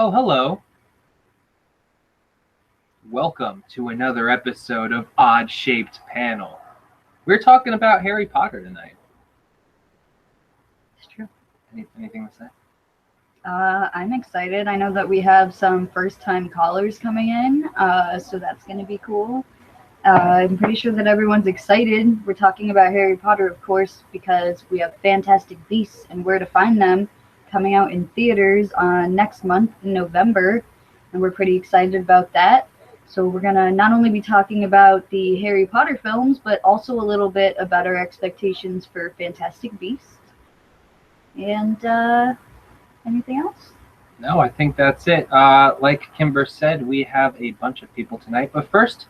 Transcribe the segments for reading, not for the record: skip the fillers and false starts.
Oh, hello. Welcome to another episode of Odd Shaped Panel. We're talking about Harry Potter tonight. It's true. Anything to say? I'm excited. I know that we have some first-time callers coming in, so that's going to be cool. I'm pretty sure that everyone's excited. We're talking about Harry Potter, of course, because we have Fantastic Beasts and Where to Find Them coming out in theaters next month in November, and we're pretty excited about that. So we're going to not only be talking about the Harry Potter films, but also a little bit about our expectations for Fantastic Beasts. And anything else? No, I think that's it. Like Kimber said, we have a bunch of people tonight. But first,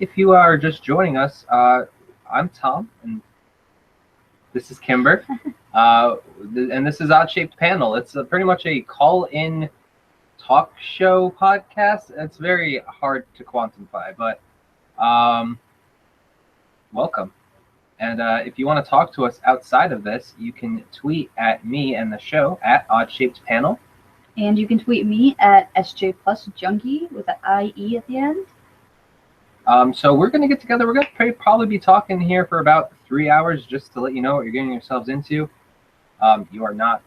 if you are just joining us, I'm Tom, and this is Kimber. And this is Odd Shaped Panel. It's pretty much a call-in talk show podcast. It's very hard to quantify, but welcome. And if you want to talk to us outside of this, you can tweet at me and the show at Odd Shaped Panel. And you can tweet me at SJ+Junkie with an IE at the end. So we're going to get together. We're going to probably be talking here for about 3 hours just to let you know what you're getting yourselves into. You are not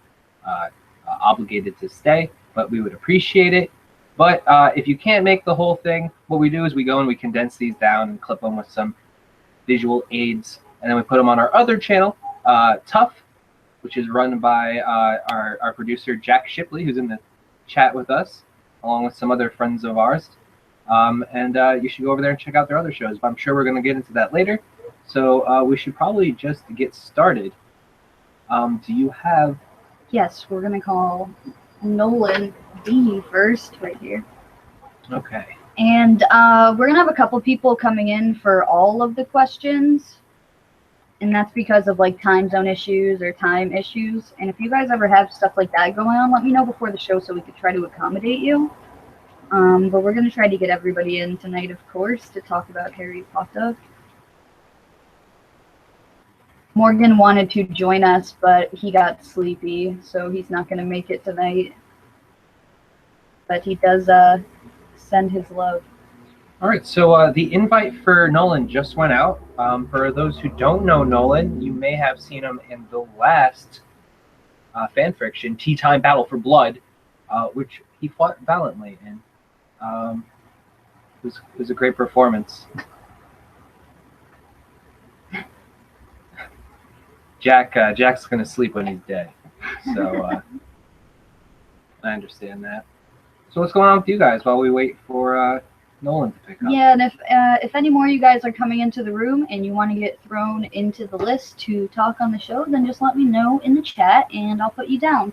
obligated to stay, but we would appreciate it. But if you can't make the whole thing, what we do is we go and we condense these down and clip them with some visual aids, and then we put them on our other channel, Tough, which is run by our producer Jack Shipley, who's in the chat with us, along with some other friends of ours. And you should go over there and check out their other shows. But I'm sure we're going to get into that later. So we should probably just get started. Do you have... Yes, we're going to call Nolan D first, right here. Okay. And we're going to have a couple people coming in for all of the questions. And that's because of like time zone issues or time issues. And if you guys ever have stuff like that going on, let me know before the show so we could try to accommodate you. But we're going to try to get everybody in tonight, of course, to talk about Harry Potter. Morgan wanted to join us, but he got sleepy, so he's not going to make it tonight. But he does send his love. All right, so the invite for Nolan just went out. For those who don't know Nolan, you may have seen him in the last fan fiction, Tea Time Battle for Blood, which he fought valiantly in. It was a great performance. Jack's gonna sleep when he's dead, so I understand that. So what's going on with you guys while we wait for Nolan to pick up? Yeah, and if any more of you guys are coming into the room and you want to get thrown into the list to talk on the show, then just let me know in the chat and I'll put you down.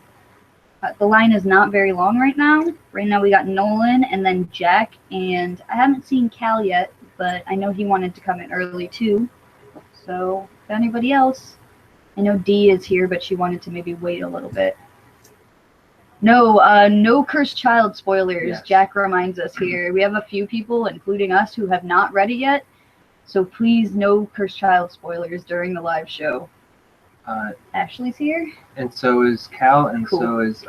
The line is not very long right now. Right now we got Nolan and then Jack, and I haven't seen Cal yet, but I know he wanted to come in early too. So if anybody else, I know Dee is here, but she wanted to maybe wait a little bit. No Cursed Child spoilers. Yes. Jack reminds us here. We have a few people, including us, who have not read it yet. So please, no Cursed Child spoilers during the live show. Ashley's here. And so is Cal, and cool. So is...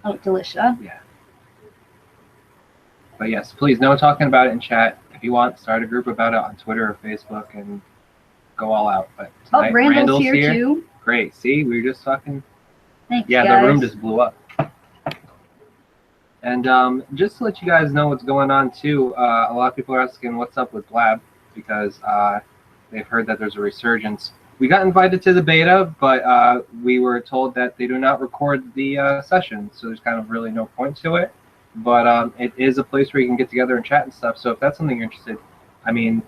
Delicia. Yeah. But yes, please, no talking about it in chat. If you want, start a group about it on Twitter or Facebook and go all out. But tonight, Randall's here too. Great. See, we were just talking. Thanks, yeah, guys. The room just blew up. And just to let you guys know what's going on too, a lot of people are asking what's up with Blab because they've heard that there's a resurgence. We got invited to the beta, but we were told that they do not record the session, so there's kind of really no point to it. But it is a place where you can get together and chat and stuff. So if that's something you're interested, I mean,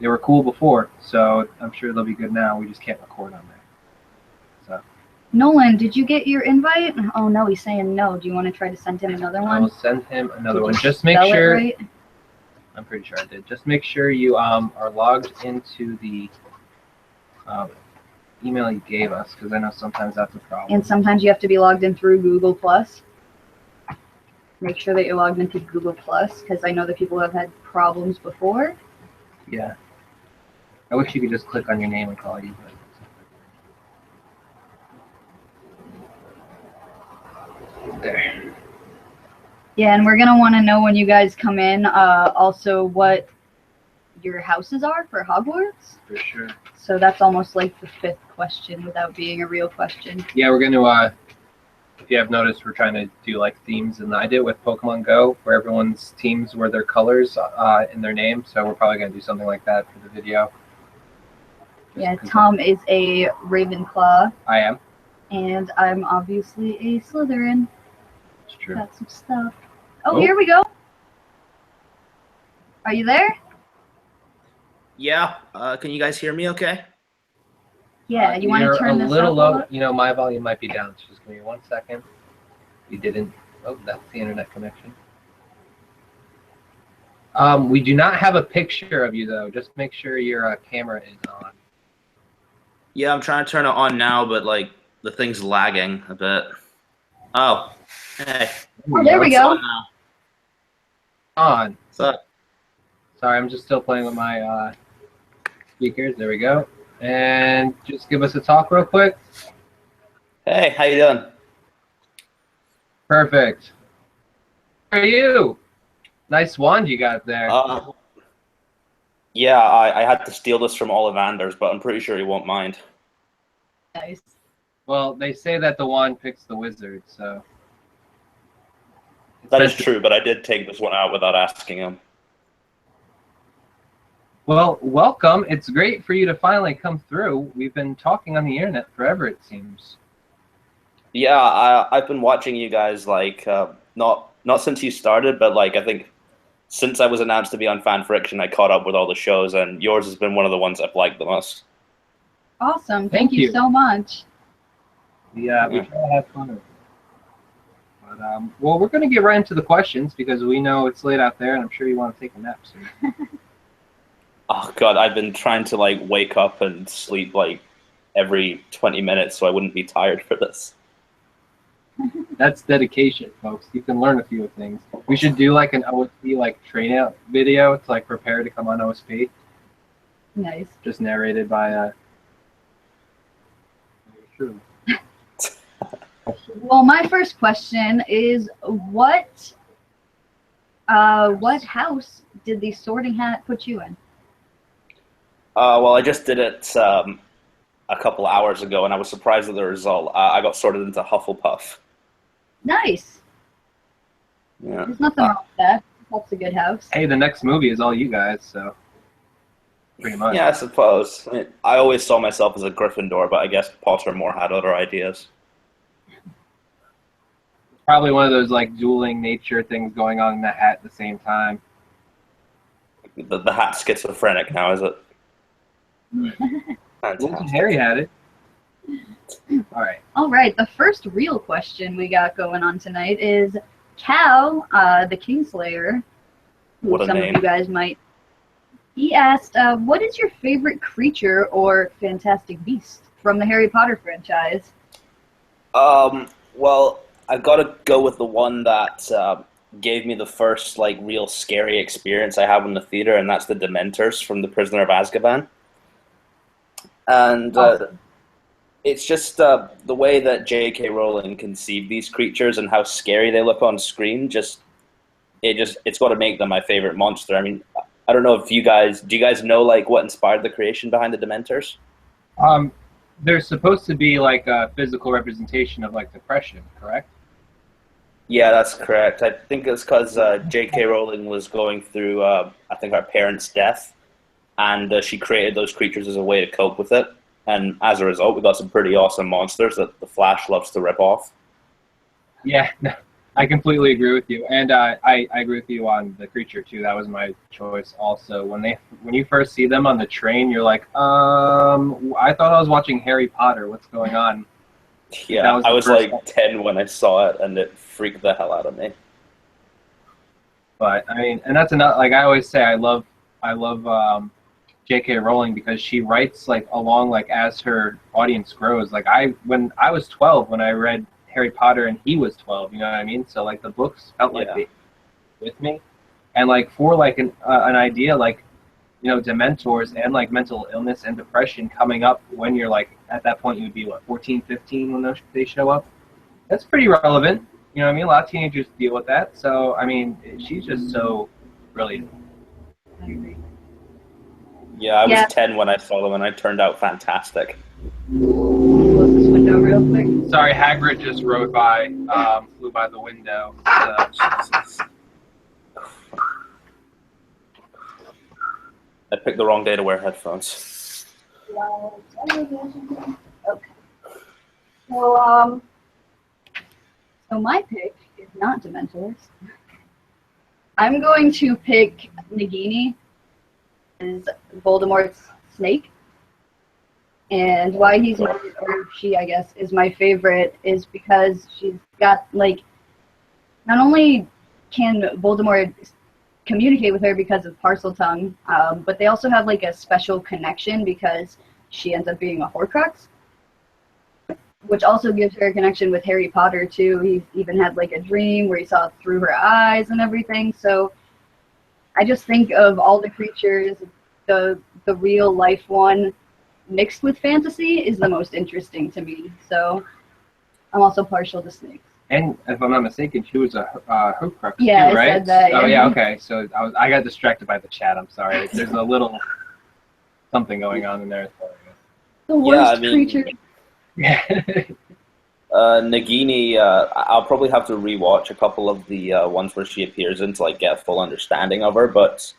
they were cool before, so I'm sure they'll be good now. We just can't record on there. So. Nolan, did you get your invite? Oh no, he's saying no. Do you want to try to send him another one? I'll send him another one. Just make sure. Right? I'm pretty sure I did. Just make sure you are logged into the email you gave us, because I know sometimes that's a problem. And sometimes you have to be logged in through Google+. Make sure that you're logged into Google+, because I know that people have had problems before. Yeah. I wish you could just click on your name and call you. Yeah, and we're gonna want to know when you guys come in. Also, what your houses are for Hogwarts. For sure. So that's almost like the 5th question without being a real question. Yeah, we're gonna. If you have noticed, we're trying to do like themes, and I did with Pokemon Go, where everyone's teams were their colors in their name. So we're probably gonna do something like that for the video. Yeah, Tom is a Ravenclaw. I am. And I'm obviously a Slytherin. It's true. Got some stuff. Oh, here we go. Are you there? Yeah. Can you guys hear me okay? Yeah, you want to turn this a little up? low. You know, my volume might be down. So just give me 1 second. You didn't. Oh, that's the internet connection. We do not have a picture of you though. Just make sure your camera is on. Yeah, I'm trying to turn it on now, but like the thing's lagging a bit. Oh, hey. Oh, there we go. On now. On. What's up? Sorry, I'm just still playing with my speakers. There we go. And just give us a talk real quick. Hey, how you doing? Perfect. How are you? Nice wand you got there. Yeah, I had to steal this from Ollivander's, but I'm pretty sure he won't mind. Nice. Well, they say that the wand picks the wizard, so. That is true, but I did take this one out without asking him. Well, welcome. It's great for you to finally come through. We've been talking on the internet forever, it seems. Yeah, I've been watching you guys, like, not since you started, but, like, I think since I was announced to be on Fan Friction, I caught up with all the shows, and yours has been one of the ones I've liked the most. Awesome. Thank you so much. Yeah, we try to have fun with it. But, well, we're going to get right into the questions because we know it's late out there, and I'm sure you want to take a nap soon. Oh, God, I've been trying to, like, wake up and sleep, like, every 20 minutes so I wouldn't be tired for this. That's dedication, folks. You can learn a few things. We should do, like, an OSP, like, train-out video to, like, prepare to come on OSP. Nice. Just narrated by, True. Well, my first question is, what house did the Sorting Hat put you in? Well, I just did it a couple hours ago, and I was surprised at the result. I got sorted into Hufflepuff. Nice. Yeah. There's nothing wrong with that. That's a good house. Hey, the next movie is all you guys, so pretty much. Yeah, I suppose. I always saw myself as a Gryffindor, but I guess Pottermore had other ideas. Probably one of those, like, dueling nature things going on in the hat at the same time. The hat's schizophrenic now, is it? Fantastic. Harry had it. All right. All right. The first real question we got going on tonight is Cal, the Kingslayer, who What a some name. of you guys might. He asked, what is your favorite creature or fantastic beast from the Harry Potter franchise? Well, I've got to go with the one that gave me the first, like, real scary experience I have in the theater, and that's the Dementors from The Prisoner of Azkaban. And Awesome. it's just the way that J.K. Rowling conceived these creatures and how scary they look on screen. It's got to make them my favorite monster. I mean, I don't know if do you guys know, like, what inspired the creation behind the Dementors? They're supposed to be like a physical representation of, like, depression, correct? Yeah, that's correct. I think it's because J.K. Rowling was going through, I think, her parents' death, and she created those creatures as a way to cope with it. And as a result, we got some pretty awesome monsters that the Flash loves to rip off. Yeah, I completely agree with you, and I agree with you on the creature too. That was my choice also. When you first see them on the train, you're like, I thought I was watching Harry Potter. What's going on? Yeah, I was like 10 when I saw it, and it freaked the hell out of me. But I mean, and that's another. Like I always say, I love J.K. Rowling because she writes, like, along, like, as her audience grows. Like when I was 12 when I read Harry Potter and he was 12, you know what I mean? So, like, the books felt like they were with me, and, like, for, like, an idea, like, you know, Dementors and, like, mental illness and depression coming up when you're, like, at that point you would be what, 14, 15 when they show up. That's pretty relevant. You know what I mean? A lot of teenagers deal with that. So, I mean, she's just so brilliant. I agree. Yeah, I was Yeah. 10 when I saw them, and I turned out fantastic. Close this window real quick. Sorry, Hagrid just rode by, flew by the window. Jesus. I picked the wrong day to wear headphones. Okay. So, so my pick is not Dementors. I'm going to pick Nagini as Voldemort's snake. And why he's my, or she, I guess, is my favorite is because she's got, like, not only can Voldemort communicate with her because of Parseltongue, but they also have, like, a special connection because she ends up being a Horcrux, which also gives her a connection with Harry Potter, too. He even had, like, a dream where he saw through her eyes and everything. So I just think of all the creatures, the real-life one mixed with fantasy is the most interesting to me. So I'm also partial to snakes. And if I'm not mistaken, she was a Horcrux Yeah, too, right? I said that. Oh, yeah, okay. So I got distracted by the chat. I'm sorry. There's a little something going on in there. The worst I mean, creature. Yeah. Nagini, I'll probably have to rewatch a couple of the ones where she appears in to like get a full understanding of her, but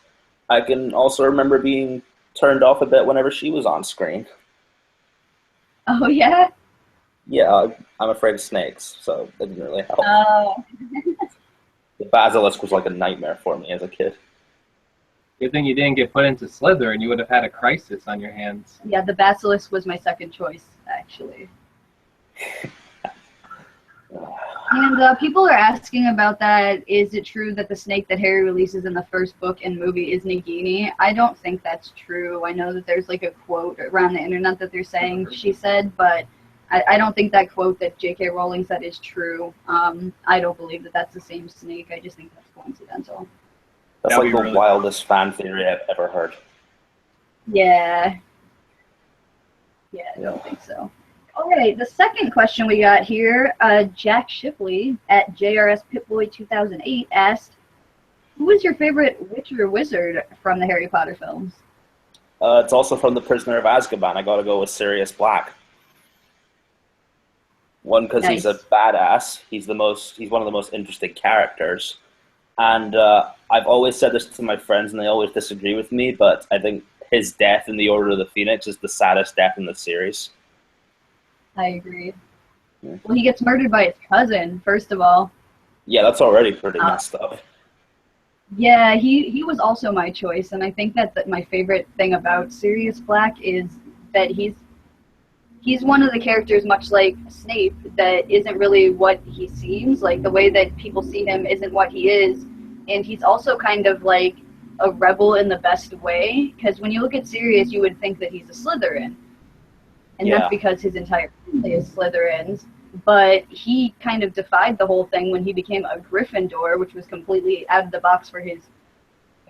I can also remember being turned off a bit whenever she was on screen. Oh, yeah? Yeah, I'm afraid of snakes, so it didn't really help. Oh. The basilisk was like a nightmare for me as a kid. Good thing you didn't get put into Slytherin. You would have had a crisis on your hands. Yeah, the basilisk was my second choice, actually. And people are asking about that. Is it true that the snake that Harry releases in the first book and movie is Nagini? I don't think that's true. I know that there's like a quote around the internet that they're saying she said, but I don't think that quote that J.K. Rowling said is true. I don't believe that that's the same snake. I just think that's coincidental. That's That'd like be the really wildest fan theory I've ever heard. Yeah. Yeah, I don't think so. All right, the second question we got here, Jack Shipley at JRS Pitboy 2008 asked, who is your favorite witch or wizard from the Harry Potter films? It's also from The Prisoner of Azkaban. I gotta go with Sirius Black. One, because he's a Nice. badass. He's one of the most interesting characters. And I've always said this to my friends, and they always disagree with me, but I think his death in the Order of the Phoenix is the saddest death in the series. I agree. Well, he gets murdered by his cousin, first of all. Yeah, that's already pretty messed up. Yeah, he was also my choice, and I think that my favorite thing about Sirius Black is that he's one of the characters, much like Snape, that isn't really what he seems. Like, the way that people see him isn't what he is, and he's also kind of like a rebel in the best way, because when you look at Sirius, you would think that he's a Slytherin. And Yeah. that's because his entire family is Slytherins. But he kind of defied the whole thing when he became a Gryffindor, which was completely out of the box for his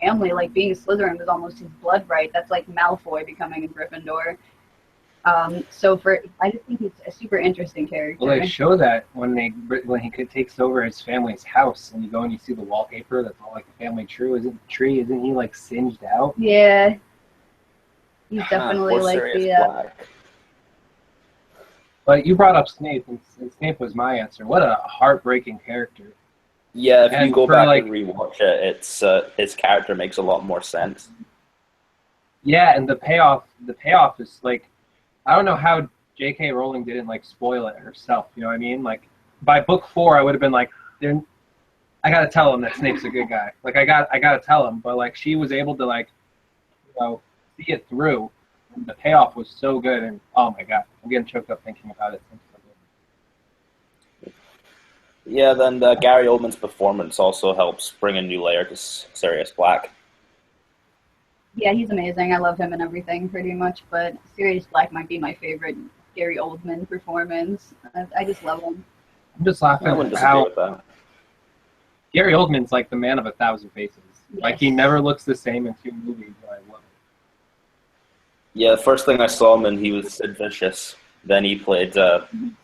family. Like, being a Slytherin was almost his blood right. That's like Malfoy becoming a Gryffindor. I just think he's a super interesting character. Well, they show that when he takes over his family's house, and you go and you see the wallpaper. That's all like a family tree. Isn't he like singed out? Yeah. He's definitely Poor like Sirius the... Black. But you brought up Snape, and Snape was my answer. What a heartbreaking character. Yeah, if And you go for, back like- and rewatch it, it's his character makes a lot more sense. Yeah, and the payoff is like, I don't know how J.K. Rowling didn't like spoil it herself. You know what I mean? Like, by book 4, I would have been like, I gotta tell him that Snape's a good guy. Like, I gotta tell him. But like, she was able to like, see it through. And the payoff was so good, and oh my god, I'm getting choked up thinking about it. Yeah, then Gary Oldman's performance also helps bring a new layer to Sirius Black. Yeah, he's amazing. I love him and everything, pretty much. But Sirius Black might be my favorite Gary Oldman performance. I just love him. I'm just laughing I wouldn't at disagree how with that. Gary Oldman's like the man of 1,000 faces. Like, he Yes. never looks the same in 2 movies. I love it. Yeah, the first thing I saw him in, he was Sid Vicious. Then he played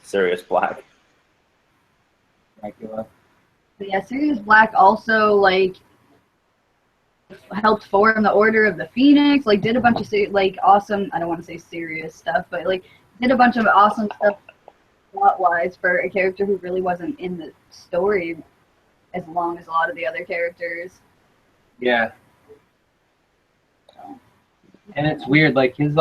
Sirius Black. Dracula. But yeah, Sirius Black also like helped form the Order of the Phoenix. Like did a bunch of like awesome. I don't want to say serious stuff, but like did a bunch of awesome stuff plot-wise for a character who really wasn't in the story as long as a lot of the other characters. Yeah. And it's weird, like his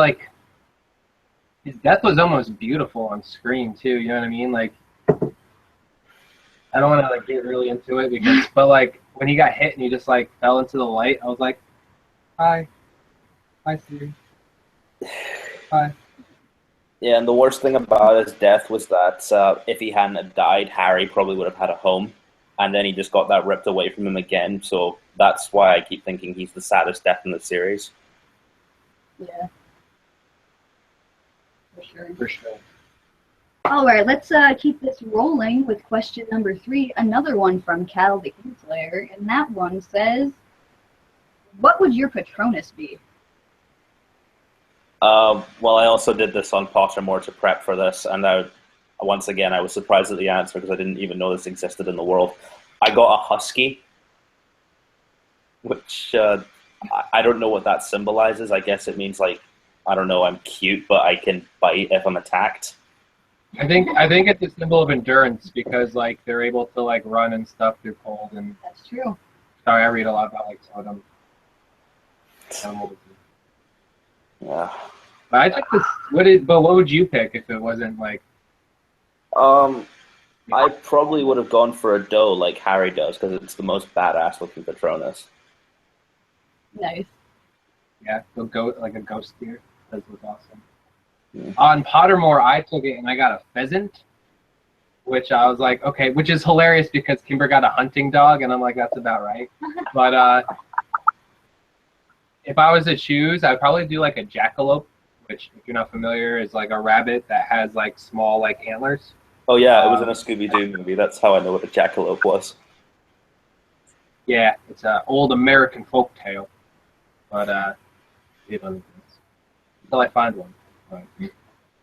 death was almost beautiful on screen too. You know what I mean? Like, I don't want to like get really into it because, but like when he got hit and he just like fell into the light, I was like, hi, Siri, hi. Yeah, and the worst thing about his death was that if he hadn't have died, Harry probably would have had a home, and then he just got that ripped away from him again. So that's why I keep thinking he's the saddest death in the series. Yeah. For sure. For sure. All right, let's keep this rolling with question number 3. Another one from Cal the Kingslayer, and that one says, "What would your Patronus be?" Well, I also did this on Pottermore to prep for this, and once again, I was surprised at the answer because I didn't even know this existed in the world. I got a husky, which I don't know what that symbolizes. I guess it means like, I don't know, I'm cute, but I can bite if I'm attacked. I think it's a symbol of endurance because like they're able to like run and stuff through cold and. That's true. Sorry, I read a lot about like totem animals. Yeah. But I took this. What would you pick if it wasn't like? I probably would have gone for a doe like Harry does because it's the most badass looking Patronus. Nice. Yeah, like a ghost deer. Does look awesome. Yeah. On Pottermore, I took it and I got a pheasant, which I was like, okay, which is hilarious because Kimber got a hunting dog, and I'm like, that's about right. But if I was to choose, I'd probably do like a jackalope, which, if you're not familiar, is like a rabbit that has like small like antlers. Oh yeah, it was in a Scooby-Doo movie. That's how I know what a jackalope was. Yeah, it's an old American folk tale. But until I find one. But,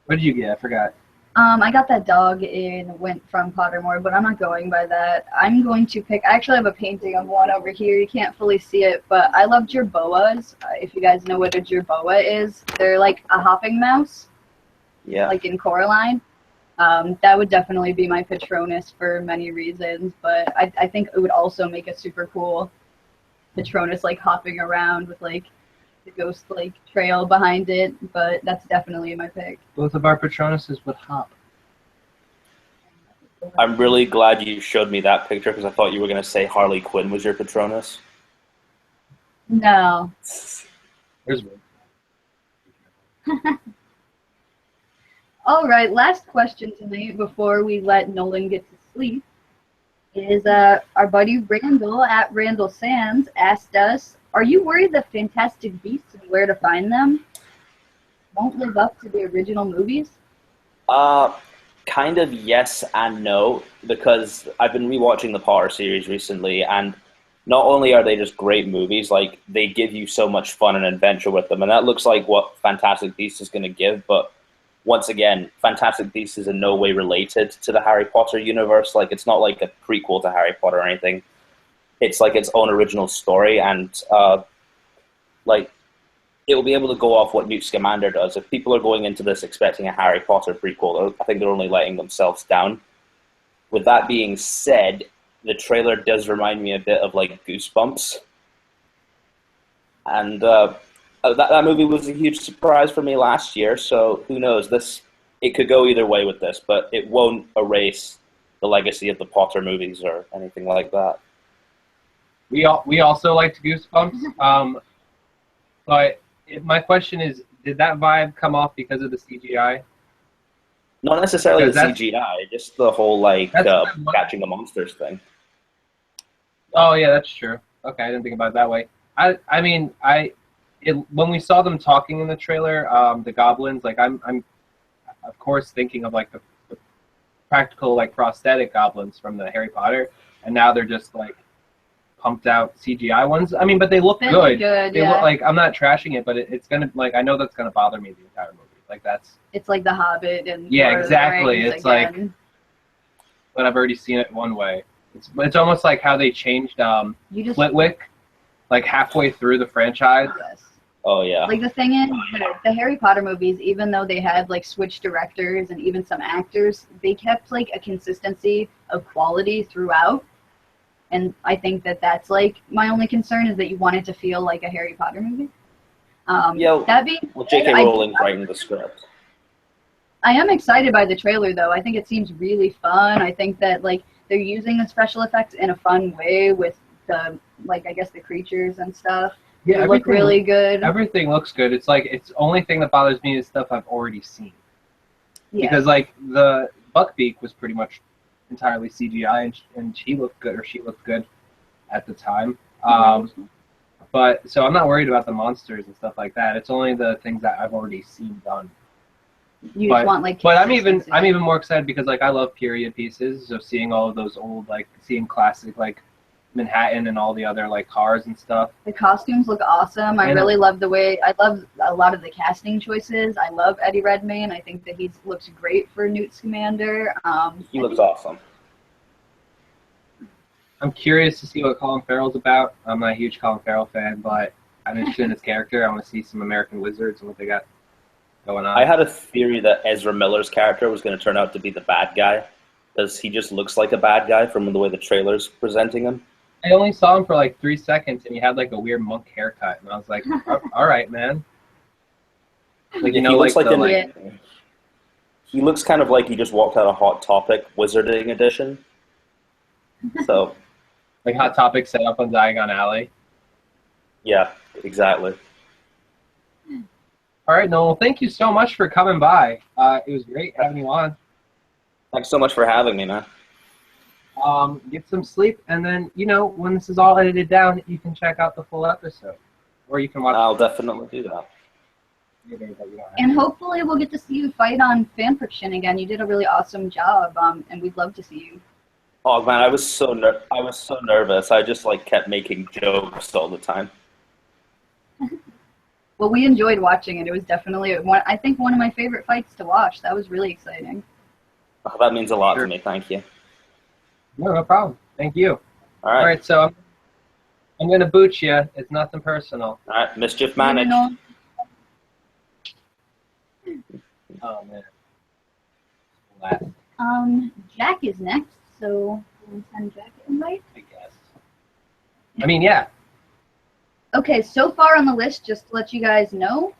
what did you get? I forgot. I got that dog in Went from Pottermore, but I'm not going by that. I'm going to pick. I actually have a painting of one over here. You can't fully see it, but I love jerboas. If you guys know what a jerboa is, they're like a hopping mouse. Yeah. Like in Coraline. That would definitely be my Patronus for many reasons, but I think it would also make a super cool Patronus, like hopping around with like the ghost like trail behind it, but that's definitely my pick. Both of our Patronuses would hop. I'm really glad you showed me that picture because I thought you were going to say Harley Quinn was your Patronus. No. There's one. All right, last question tonight before we let Nolan get to sleep is our buddy Randall at Randall Sands asked us, "Are you worried the Fantastic Beasts and Where to Find Them won't live up to the original movies?" Kind of yes and no, because I've been rewatching the Potter series recently, and not only are they just great movies, like they give you so much fun and adventure with them, and that looks like what Fantastic Beasts is going to give, but once again, Fantastic Beasts is in no way related to the Harry Potter universe. Like, it's not like a prequel to Harry Potter or anything. It's like its own original story, and like it will be able to go off what Newt Scamander does. If people are going into this expecting a Harry Potter prequel, I think they're only letting themselves down. With that being said, the trailer does remind me a bit of like Goosebumps, and that movie was a huge surprise for me last year. So who knows? It could go either way with this, but it won't erase the legacy of the Potter movies or anything like that. We also liked Goosebumps, but my question is, did that vibe come off because of the CGI? Not necessarily the CGI, just the whole like catching the monsters thing. Oh yeah, that's true. Okay, I didn't think about it that way. I mean, when we saw them talking in the trailer, the goblins, like I'm of course thinking of like the practical like prosthetic goblins from the Harry Potter, and now they're just like pumped out CGI ones. I mean, but they look good. They look like, I'm not trashing it, but it's gonna, like, I know that's gonna bother me the entire movie. Like, that's. It's like The Hobbit and. Yeah, exactly. It's again. but I've already seen it one way. It's almost like how they changed Flitwick, like halfway through the franchise. Yes. Oh yeah. Like the thing is, the Harry Potter movies, even though they had like switched directors and even some actors, they kept like a consistency of quality throughout. And I think that that's like my only concern is that you want it to feel like a Harry Potter movie. That being well, J.K. Rowling writing the script. I am excited by the trailer though. I think it seems really fun. I think that like they're using the special effects in a fun way with the like I guess the creatures and stuff. Yeah, they look really good. Everything looks good. It's like it's the only thing that bothers me is stuff I've already seen. Yeah. Because like the Buckbeak was pretty much entirely CGI, and she looked good, or she looked good at the time. But so I'm not worried about the monsters and stuff like that. It's only the things that I've already seen done. You just want like. But I'm even more excited because like I love period pieces. So seeing all of those old seeing classic like Manhattan and all the other like cars and stuff. The costumes look awesome. I really love the way. I love a lot of the casting choices. I love Eddie Redmayne. I think that he looks great for Newt Scamander. He looks awesome. I'm curious to see what Colin Farrell's about. I'm not a huge Colin Farrell fan, but I'm interested in his character. I want to see some American Wizards and what they got going on. I had a theory that Ezra Miller's character was going to turn out to be the bad guy, because he just looks like a bad guy from the way the trailer's presenting him. I only saw him for like 3 seconds, and he had like a weird monk haircut, and I was like, "All right, man." Like he looks he looks kind of like he just walked out of Hot Topic Wizarding Edition. So, like Hot Topic set up on Diagon Alley. Yeah, exactly. All right, Noel. Thank you so much for coming by. It was great having you on. Thanks so much for having me, man. Get some sleep, and then, when this is all edited down, you can check out the full episode. Or you can watch I'll definitely do that. And hopefully we'll get to see you fight on fan fiction again. You did a really awesome job, and we'd love to see you. Oh, man, I was so nervous. I just, kept making jokes all the time. Well, we enjoyed watching it. It was definitely, I think, one of my favorite fights to watch. That was really exciting. Oh, that means a lot to me. Thank you. No problem. Thank you. All right. All right, so I'm going to boot you. It's nothing personal. All right, mischief managed. Oh, man. Last. Jack is next, so we'll send Jack an invite? I guess. I mean, yeah. Okay, so far on the list, just to let you guys know,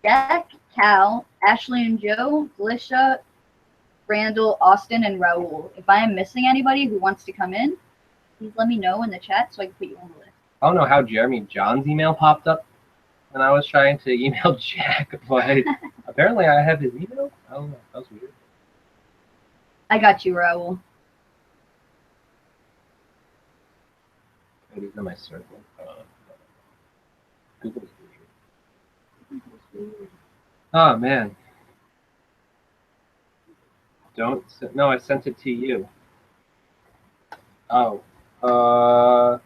Jack, Cal, Ashley and Joe, Felicia, Randall, Austin, and Raul. If I am missing anybody who wants to come in, please let me know in the chat so I can put you on the list. I don't know how Jeremy John's email popped up when I was trying to email Jack, but apparently I have his email. I don't know. That was weird. I got you, Raul. Maybe it's in my circle. Google's weird. Oh, man. No, I sent it to you. Oh. Thought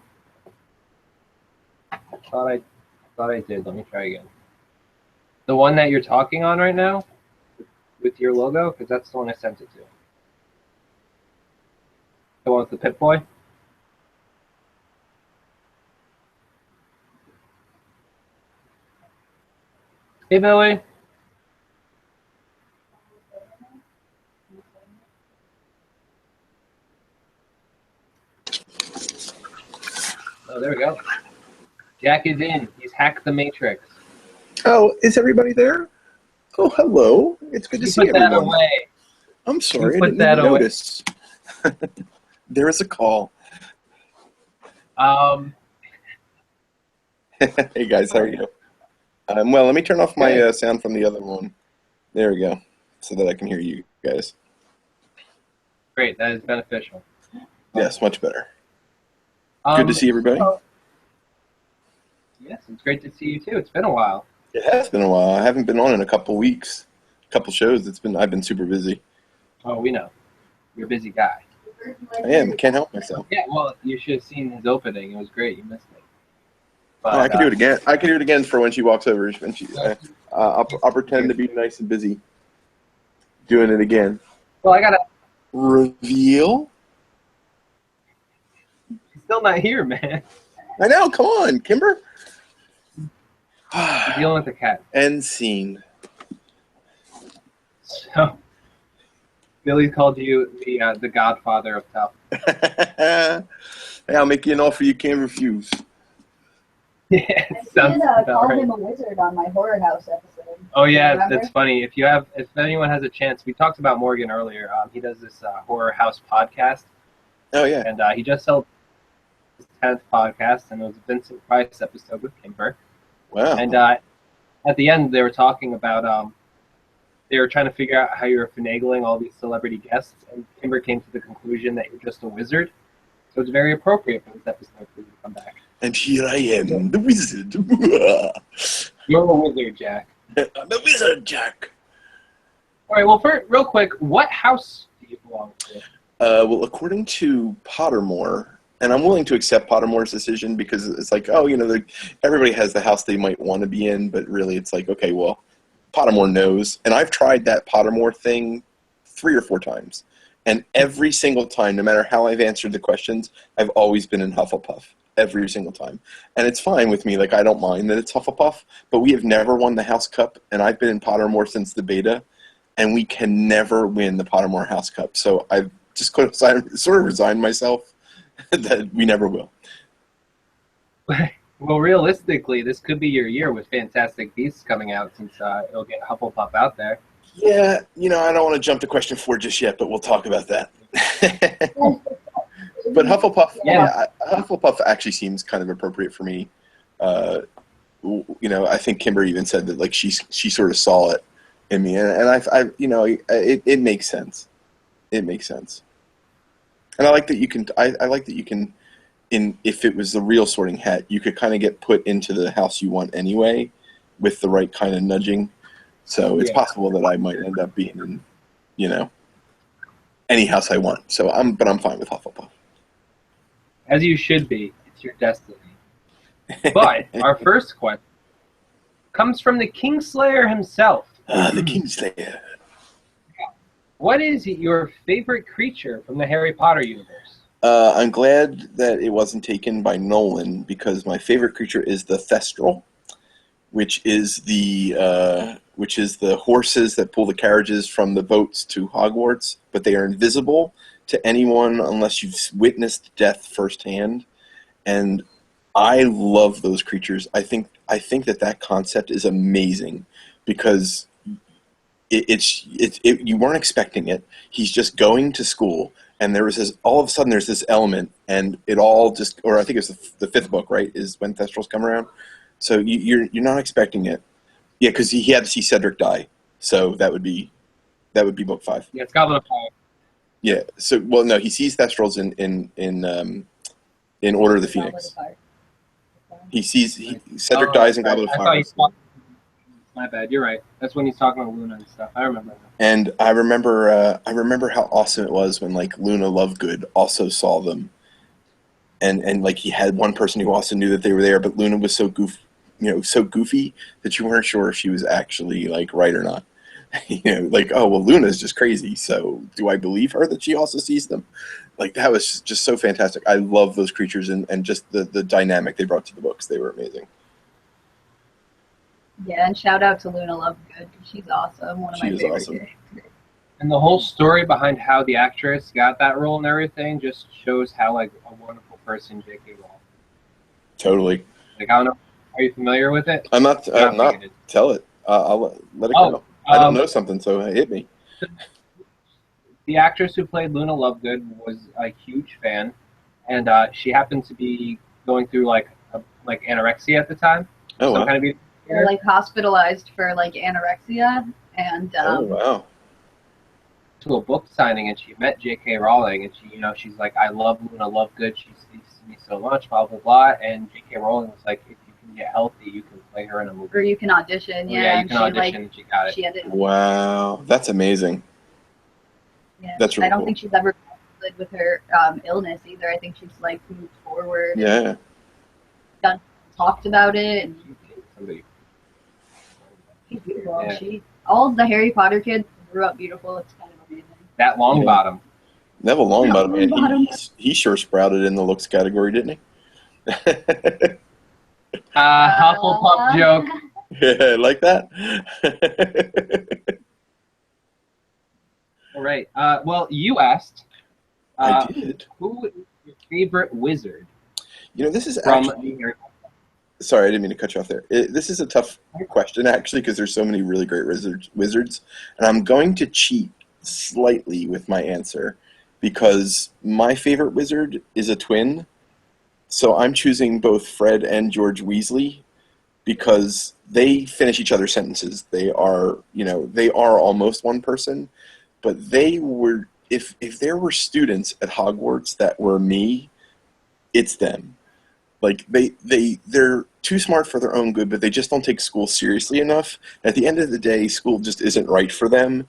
I did. Let me try again. The one that you're talking on right now with your logo, because that's the one I sent it to. The one with the Pip-Boy? Hey, Billy. Oh, there we go. Jack is in. He's hacked the Matrix. Oh, is everybody there? Oh, hello. It's good to see everyone. Put that away. I'm sorry, I put didn't that even away. notice. There is a call. Hey guys, how are you? Well, let me turn off my sound from the other one. There we go, so that I can hear you guys. Great, that is beneficial. Yes, much better. Good to see everybody. Yes, it's great to see you too. It's been a while. It has been a while. I haven't been on in a couple weeks, a couple shows. I've been super busy. Oh, we know. You're a busy guy. I am. Can't help myself. Yeah, well, you should have seen his opening. It was great. You missed it. But, I can do it again. I can do it again for when she walks over. When I'll pretend to be nice and busy doing it again. Well, I gotta Reveal? He's still not here, man. I know. Come on, Kimber. He's dealing with the cat. End scene. So, Billy called you the godfather of tough. Hey, I'll make you an offer you can't refuse. Yeah, I it sounds did about call right. him a wizard on my horror house episode. Oh yeah, Remember? that's funny. If anyone has a chance, we talked about Morgan earlier. He does this horror house podcast, Oh yeah. and he just held his 10th podcast, and it was a Vincent Price episode with Kimber. Wow. And at the end, they were talking about they were trying to figure out how you were finagling all these celebrity guests, and Kimber came to the conclusion that you're just a wizard. So it's very appropriate for this episode for you to come back. And here I am, the wizard. You're a wizard, Jack. I'm a wizard, Jack. All right. Well, real quick, what house do you belong to? Well, according to Pottermore, and I'm willing to accept Pottermore's decision because it's like, oh, everybody has the house they might want to be in, but really it's like, okay, well, Pottermore knows. And I've tried that Pottermore thing 3 or 4 times. And every single time, no matter how I've answered the questions, I've always been in Hufflepuff. Every single time. And it's fine with me. Like, I don't mind that it's Hufflepuff, but we have never won the House Cup, and I've been in Pottermore since the beta, and we can never win the Pottermore House Cup. So I've just sort of resigned myself that we never will. Well, realistically, this could be your year with Fantastic Beasts coming out, since it'll get Hufflepuff out there. Yeah, I don't want to jump to question 4 just yet, but we'll talk about that. But Hufflepuff, Hufflepuff actually seems kind of appropriate for me. I think Kimber even said that like she sort of saw it in me, and it makes sense. It makes sense, and I like that you can. I like that you can. If it was the real Sorting Hat, you could kind of get put into the house you want anyway, with the right kind of nudging. So it's possible that I might end up being in, any house I want. So I'm fine with Hufflepuff. As you should be. It's your destiny. But our first question comes from the Kingslayer himself. The Kingslayer. What is your favorite creature from the Harry Potter universe? I'm glad that it wasn't taken by Nolan because my favorite creature is the Thestral, which is the horses that pull the carriages from the boats to Hogwarts, but they are invisible to anyone unless you've witnessed death firsthand. And I love those creatures. I think that concept is amazing because you weren't expecting it. He's just going to school, and there was all of a sudden there's this element, and it all just, or I think it's the 5th book, right? Is when Thestrals come around. So you're not expecting it. Yeah, because he had to see Cedric die. So that would be book 5. Yeah, it's Goblet of Fire. Yeah. So no, he sees Thestrals in Order of the Phoenix. He sees Cedric dies in Goblet of Fire. My bad. You're right. That's when he's talking about Luna and stuff. I remember that. And I remember how awesome it was when like Luna Lovegood also saw them, and like he had one person who also knew that they were there, but Luna was so goofy that you weren't sure if she was actually like right or not. Like, oh well, Luna's just crazy. So do I believe her that she also sees them? Like that was just so fantastic. I love those creatures and just the dynamic they brought to the books. They were amazing. Yeah, and shout out to Luna Lovegood. She's awesome. One of my favorite characters. And the whole story behind how the actress got that role and everything just shows how like a wonderful person J.K. Rowling. Totally. Like I don't know. Are you familiar with it? I'm not. Tell it. I'll let it go. I don't know something, so hit me. The actress who played Luna Lovegood was a huge fan, and she happened to be going through like anorexia at the time. Oh, wow. Kind of They're like hospitalized for like anorexia, and oh wow. To a book signing, and she met J.K. Rowling, and she's like, I love Luna Lovegood. She speaks to me so much, blah blah blah. And J.K. Rowling was like, if you can get healthy, you can play her in a movie. Or you can audition. Yeah, you can audition, and she got it. She ended. Wow, that's amazing. Yeah, that's really I don't cool. think she's ever lived with her illness either. I think she's like moved forward. Yeah. And talked about it. And Somebody. well, Yeah. all of the Harry Potter kids grew up beautiful. It's kind of amazing. That long bottom. Neville Longbottom, man, Longbottom. he sure sprouted in the looks category, didn't he? Hufflepuff joke. Yeah, like that? All right. Well, you asked. I did. Who is your favorite wizard This is from actually... the Harry Potter? Sorry, I didn't mean to cut you off there. This is a tough question, actually, because there's so many really great wizards. And I'm going to cheat slightly with my answer because my favorite wizard is a twin. So I'm choosing both Fred and George Weasley because they finish each other's sentences. They are almost one person, but they were, if there were students at Hogwarts that were me, it's them. Like they're too smart for their own good, but they just don't take school seriously enough. At the end of the day, school just isn't right for them,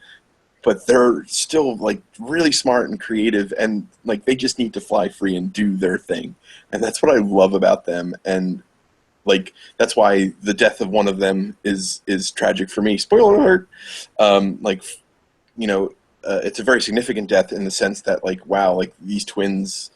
but they're still like really smart and creative, and like they just need to fly free and do their thing. And that's what I love about them. And like that's why the death of one of them is tragic for me. Spoiler alert. It's a very significant death in the sense that like, wow, like these twins,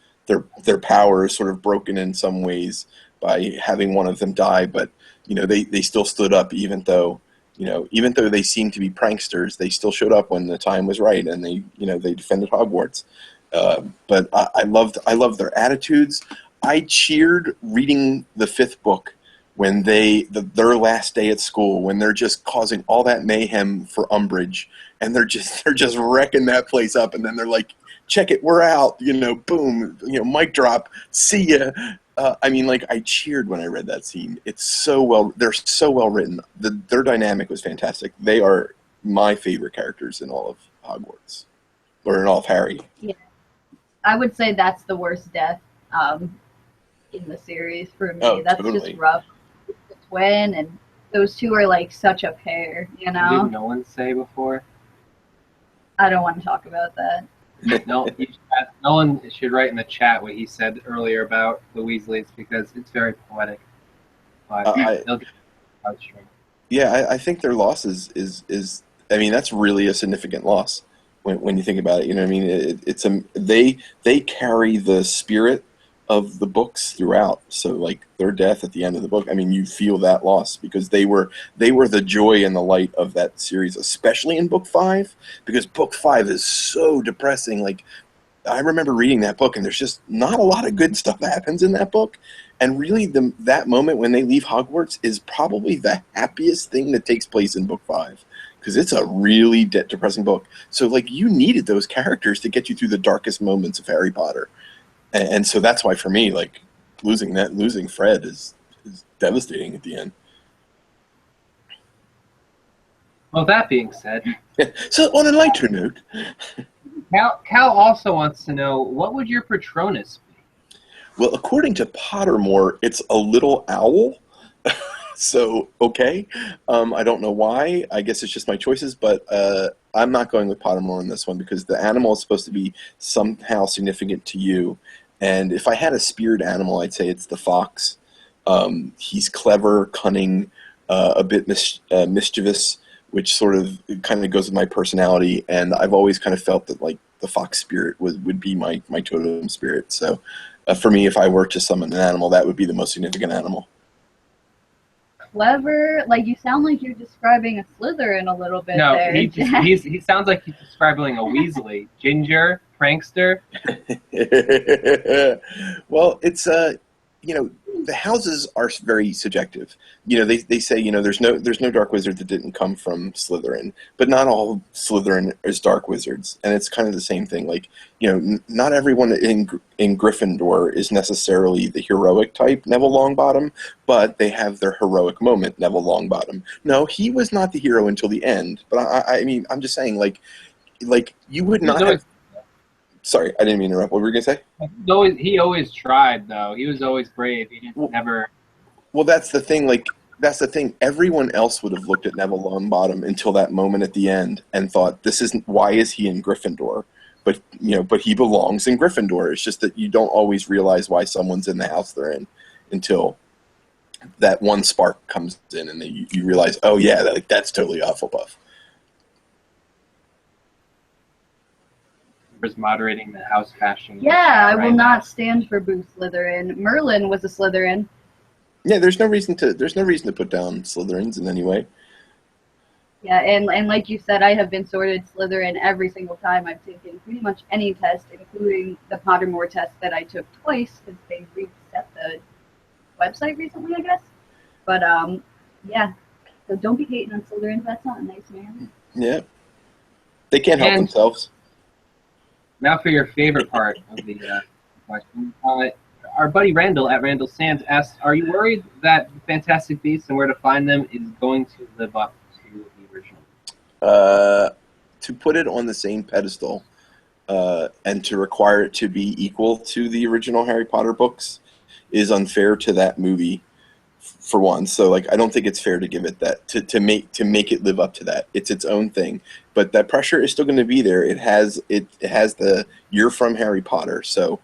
their power is sort of broken in some ways by having one of them die, but they still stood up even though they seemed to be pranksters. They still showed up when the time was right, and they defended Hogwarts. But I loved their attitudes. I cheered reading the fifth book when their last day at school, when they're just causing all that mayhem for Umbridge, and they're just wrecking that place up, and then they're like, check it, we're out, boom, mic drop, see ya. I cheered when I read that scene. They're so well written. Their dynamic was fantastic. They are my favorite characters in all of Hogwarts, or in all of Harry. Yeah, I would say that's the worst death in the series for me. Oh, that's totally. Just rough. The twin, and those two are like such a pair, Did no one say before? I don't want to talk about that. No one should write in the chat what he said earlier about the Weasleys because it's very poetic. But they'll get heartstring. Yeah, I think their loss is that's really a significant loss when you think about it. You know what I mean? They carry the spirit of the books throughout. So like their death at the end of the book, you feel that loss because they were the joy and the light of that series, especially in book 5, because book 5 is so depressing. Like I remember reading that book and there's just not a lot of good stuff that happens in that book. And really that moment when they leave Hogwarts is probably the happiest thing that takes place in book 5. Because it's a really depressing book. So like you needed those characters to get you through the darkest moments of Harry Potter. And so that's why for me, like losing Fred is devastating at the end. Well, that being said, so on a lighter note, Cal also wants to know, what would your Patronus be? Well, according to Pottermore, it's a little owl. So okay, I don't know why. I guess it's just my choices, but I'm not going with Pottermore on this one because the animal is supposed to be somehow significant to you. And if I had a spirit animal, I'd say it's the fox. He's clever, cunning, a bit mischievous, which sort of kind of goes with my personality. And I've always kind of felt that like the fox spirit would be my totem spirit. So for me, if I were to summon an animal, that would be the most significant animal. Clever, like you sound like you're describing a Slytherin a little bit. No, there. he sounds like he's describing a Weasley, ginger, prankster. Well, it's the houses are very subjective. They say there's no dark wizard that didn't come from Slytherin, but not all Slytherin is dark wizards, and it's kind of the same thing. Like not everyone in Gryffindor is necessarily the heroic type, Neville Longbottom, but they have their heroic moment, Neville Longbottom. No, he was not the hero until the end. But I'm just saying, like you would not have. Sorry, I didn't mean to interrupt. What were you going to say? He always tried, though. He was always brave. He just never... Well, that's the thing. Like, that's the thing. Everyone else would have looked at Neville Longbottom until that moment at the end and thought, why is he in Gryffindor? But he belongs in Gryffindor. It's just that you don't always realize why someone's in the house they're in until that one spark comes in and then you realize, oh, yeah, that's totally Hufflepuff. Was moderating the house bashing. Yeah, I will right not now. stand for Boo Slytherin. Merlin was a Slytherin. Yeah, there's no reason to put down Slytherins in any way. Yeah, and like you said, I have been sorted Slytherin every single time I've taken pretty much any test, including the Pottermore test that I took twice because they reset the website recently, I guess. But yeah, so don't be hating on Slytherins. That's not nice, man. Yeah, they can't help And- themselves. Now for your favorite part of the question. Our buddy Randall at Randall Sands asks, are you worried that the Fantastic Beasts and Where to Find Them is going to live up to the original? To put it on the same pedestal and to require it to be equal to the original Harry Potter books is unfair to that movie, for one. So like I don't think it's fair to give it that to make it live up to that. It's its own thing, but that pressure is still going to be there. It has the you're from Harry Potter, so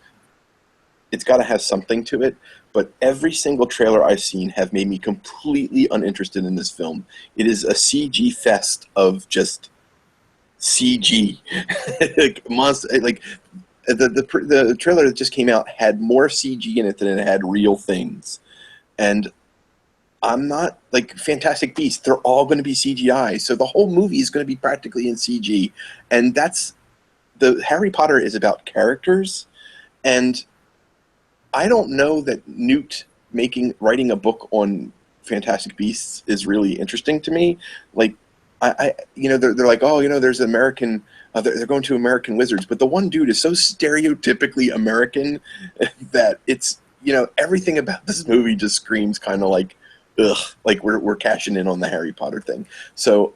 it's got to have something to it. But every single trailer I've seen have made me completely uninterested in this film. It is a CG fest of just CG. Like monster, like the trailer that just came out had more CG in it than it had real things. And I'm not like Fantastic Beasts. They're all going to be CGI, so the whole movie is going to be practically in CG. And that's the Harry Potter is about characters, and I don't know that Newt writing a book on Fantastic Beasts is really interesting to me. Like, they're like, oh, there's American. They're going to American wizards, but the one dude is so stereotypically American that it's everything about this movie just screams kind of like, ugh, like we're cashing in on the Harry Potter thing. So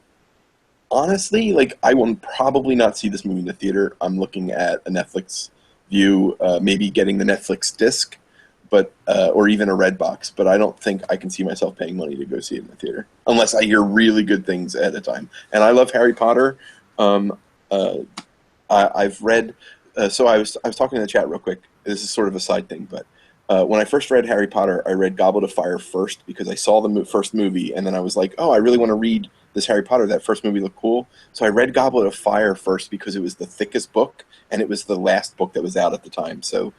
honestly, like I will probably not see this movie in the theater. I'm looking at a Netflix view, maybe getting the Netflix disc, but or even a Redbox. But I don't think I can see myself paying money to go see it in the theater unless I hear really good things ahead of time. And I love Harry Potter. I've read. So I was talking in the chat real quick. This is sort of a side thing, but when I first read Harry Potter, I read Goblet of Fire first because I saw the first movie, and then I was like, oh, I really want to read this Harry Potter. That first movie looked cool. So I read Goblet of Fire first because it was the thickest book, and it was the last book that was out at the time. So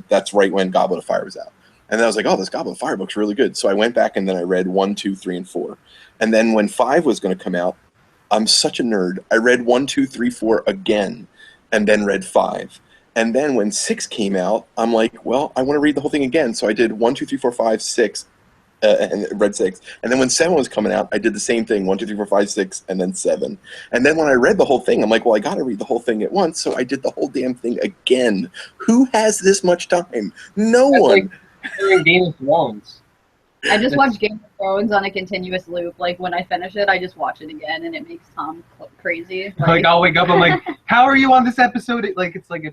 that's right when Goblet of Fire was out. And then I was like, oh, this Goblet of Fire book's really good. So I went back and then I read 1, 2, 3, and 4. And then when 5 was going to come out, I'm such a nerd. I read 1, 2, 3, 4 again, and then read 5. And then when 6 came out, I'm like, well, I want to read the whole thing again. So I did 1, 2, 3, 4, 5, 6, and read 6. And then when 7 was coming out, I did the same thing, 1, 2, 3, 4, 5, 6, and then 7. And then when I read the whole thing, I'm like, well, I got to read the whole thing at once. So I did the whole damn thing again. Who has this much time? No That's one. like doing Game of Thrones. I just watch Game of Thrones on a continuous loop. Like when I finish it, I just watch it again, and it makes Tom crazy. Like I'll wake up, I'm like, how are you on this episode? It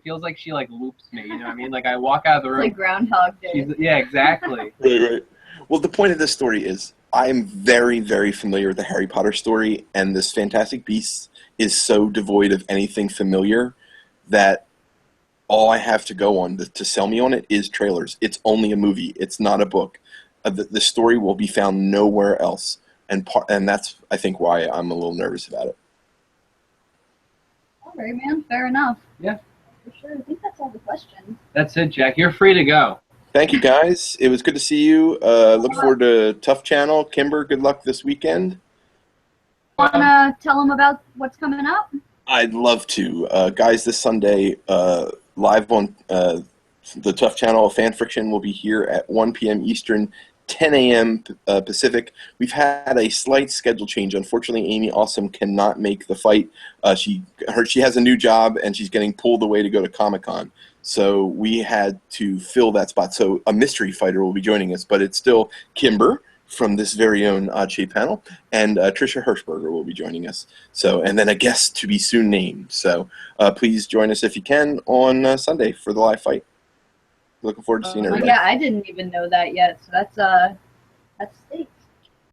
feels like she like loops me. You know what I mean? Like I walk out of the room. like Groundhog Day. Yeah, exactly. Right. Well, the point of this story is I'm very, very familiar with the Harry Potter story, and this Fantastic Beasts is so devoid of anything familiar that all I have to go on to sell me on it is trailers. It's only a movie. It's not a book. The story will be found nowhere else, and that's, I think, why I'm a little nervous about it. All right, man. Fair enough. Yeah. For sure. I think that's all the questions. That's it, Jack. You're free to go. Thank you, guys. It was good to see you. Look forward to Tough Channel. Kimber, good luck this weekend. Wanna tell them about what's coming up? I'd love to. Guys, this Sunday, live on the Tough Channel, Fan Friction will be here at 1 p.m. Eastern, 10 a.m. Pacific. We've had a slight schedule change. Unfortunately, Amy Awesome cannot make the fight. She has a new job, and she's getting pulled away to go to Comic-Con. So we had to fill that spot. So a mystery fighter will be joining us, but it's still Kimber from this very own Odd Shape panel, and Trisha Hirschberger will be joining us. So, and then a guest to be soon named. So please join us if you can on Sunday for the live fight. Looking forward to seeing everybody. Yeah, I didn't even know that yet. So that's state.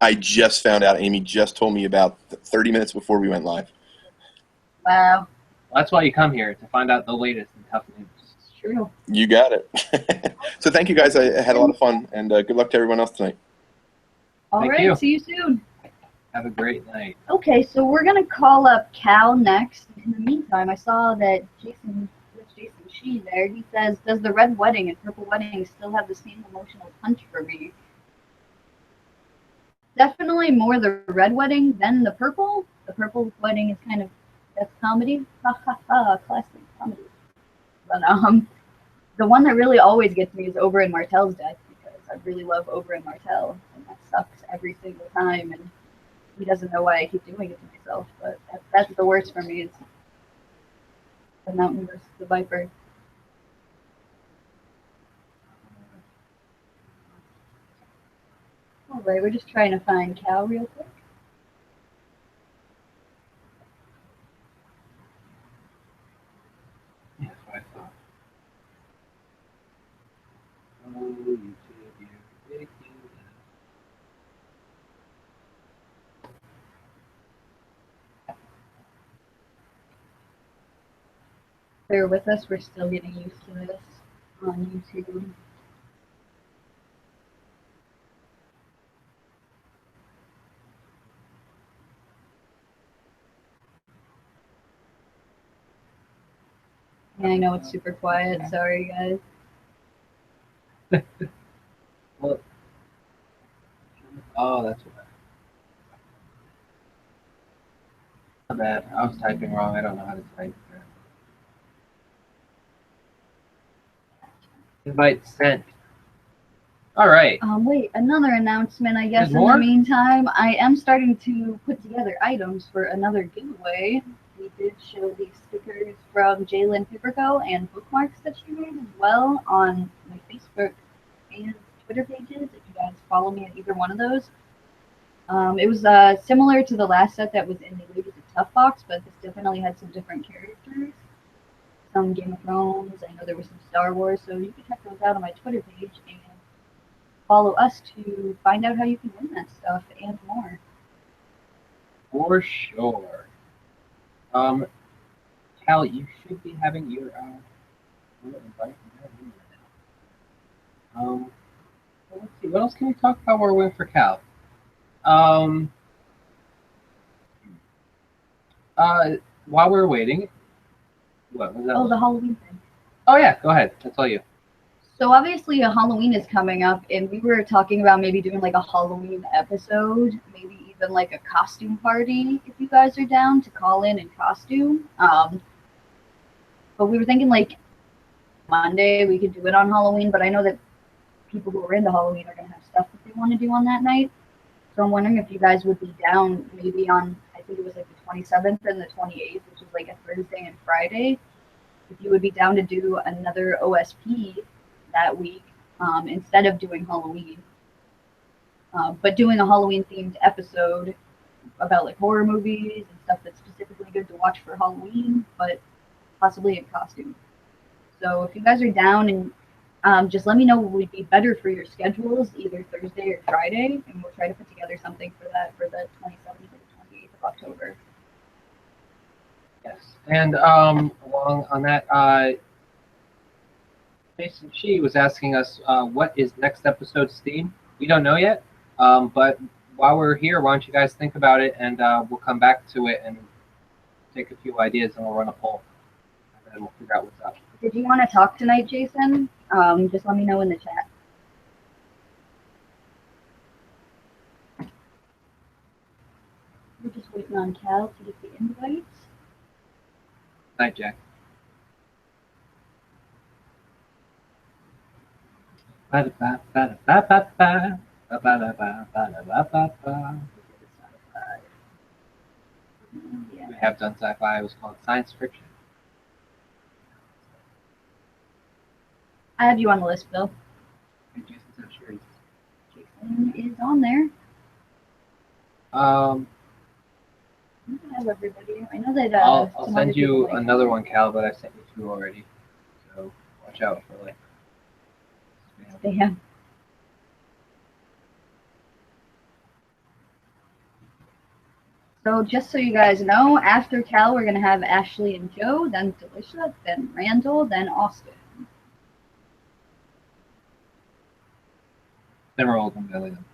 I just found out. Amy just told me about 30 minutes before we went live. Wow. Well, that's why you come here, to find out the latest in tough news. It's true. You got it. So thank you, guys. I had a lot of fun, and good luck to everyone else tonight. All Thank right. you. See you soon. Have a great night. Okay, so we're gonna call up Cal next. In the meantime, I saw that Jason She there. He says, "Does the red wedding and purple wedding still have the same emotional punch for me?" Definitely more the red wedding than the purple. The purple wedding is kind of that's comedy, ha ha ha, classic comedy. But the one that really always gets me is Oberyn Martell's death because I really love Oberyn Martell, and that sucks every single time, and he doesn't know why I keep doing it to myself. But that's the worst for me. It's the Mountain versus the Viper. All right, we're just trying to find Cal real quick. Yeah, that's what I thought. Oh, YouTube, you're ridiculous. Bear with us, we're still getting used to this on YouTube. Yeah, I know it's super quiet. Sorry, guys. Well, oh, that's what. My bad. I was typing wrong. I don't know how to type. Invite sent. All right. Wait, another announcement, I guess. There's In more? the meantime, I am starting to put together items for another giveaway. We did show these stickers from Jalen Piperco and bookmarks that she made as well on my Facebook and Twitter pages. If you guys follow me at either one of those. It was similar to the last set that was in the Ladies of Tough box, but this definitely had some different characters. Some Game of Thrones. I know there was some Star Wars, so you can check those out on my Twitter page and follow us to find out how you can win that stuff and more. For sure. Cal, you should be having your invite. Well, let's see. What else can we talk about while we're waiting for Cal? While we're waiting, what was that? Oh, the Halloween thing. Oh yeah, go ahead. That's all you. So obviously a Halloween is coming up, and we were talking about maybe doing like a Halloween episode, maybe even like a costume party if you guys are down to call in costume. But we were thinking like Monday we could do it on Halloween, but I know that people who are into Halloween are gonna have stuff that they want to do on that night. So I'm wondering if you guys would be down maybe on, I think it was like the 27th and the 28th, which is like a Thursday and Friday. If you would be down to do another OSP that week instead of doing Halloween, but doing a Halloween themed episode about like horror movies and stuff that's specifically good to watch for Halloween, but possibly in costume. So if you guys are down, and just let me know what would be better for your schedules, either Thursday or Friday, and we'll try to put together something for that for the 27th or 28th of October. Yes. And along on that, Jason She was asking us what is next episode's theme. We don't know yet, but while we're here, why don't you guys think about it, and we'll come back to it and take a few ideas, and we'll run a poll, and then we'll figure out what's up. Did you want to talk tonight, Jason? Just let me know in the chat. We're just waiting on Cal to get the invites. Night, Jack. Yeah. We have done sci-fi. It was called science fiction. I have you on the list, Bill. And Jason's not sure. Jason is on there. Um, I have everybody. I know that. I'll some send other you people might- another one, Cal, but I sent you two already. So watch out for like. Spam. So just so you guys know, after Cal, we're gonna have Ashley and Joe, then Delisha, then Randall, then Austin. Then we're all gonna belly them.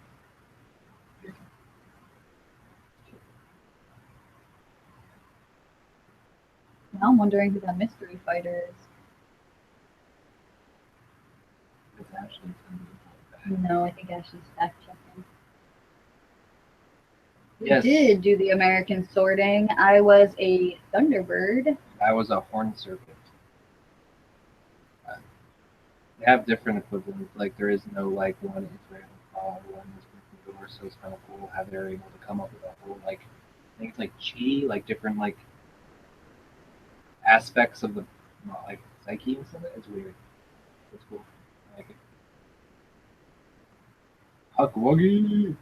Now I'm wondering who that mystery fighter is. Ashley's gonna be No, I think Ashley's fact checking. We Yes. did do the American sorting. I was a Thunderbird. I was a horned serpent. They have different equivalents. Like there is no like one is Ravenclaw, one is Gryffindor, so it's kind of cool how they're able to come up with a whole like I think it's like chi, like different like aspects of the like psyche and stuff. It's weird. It's cool. I like it. Huckwuggy.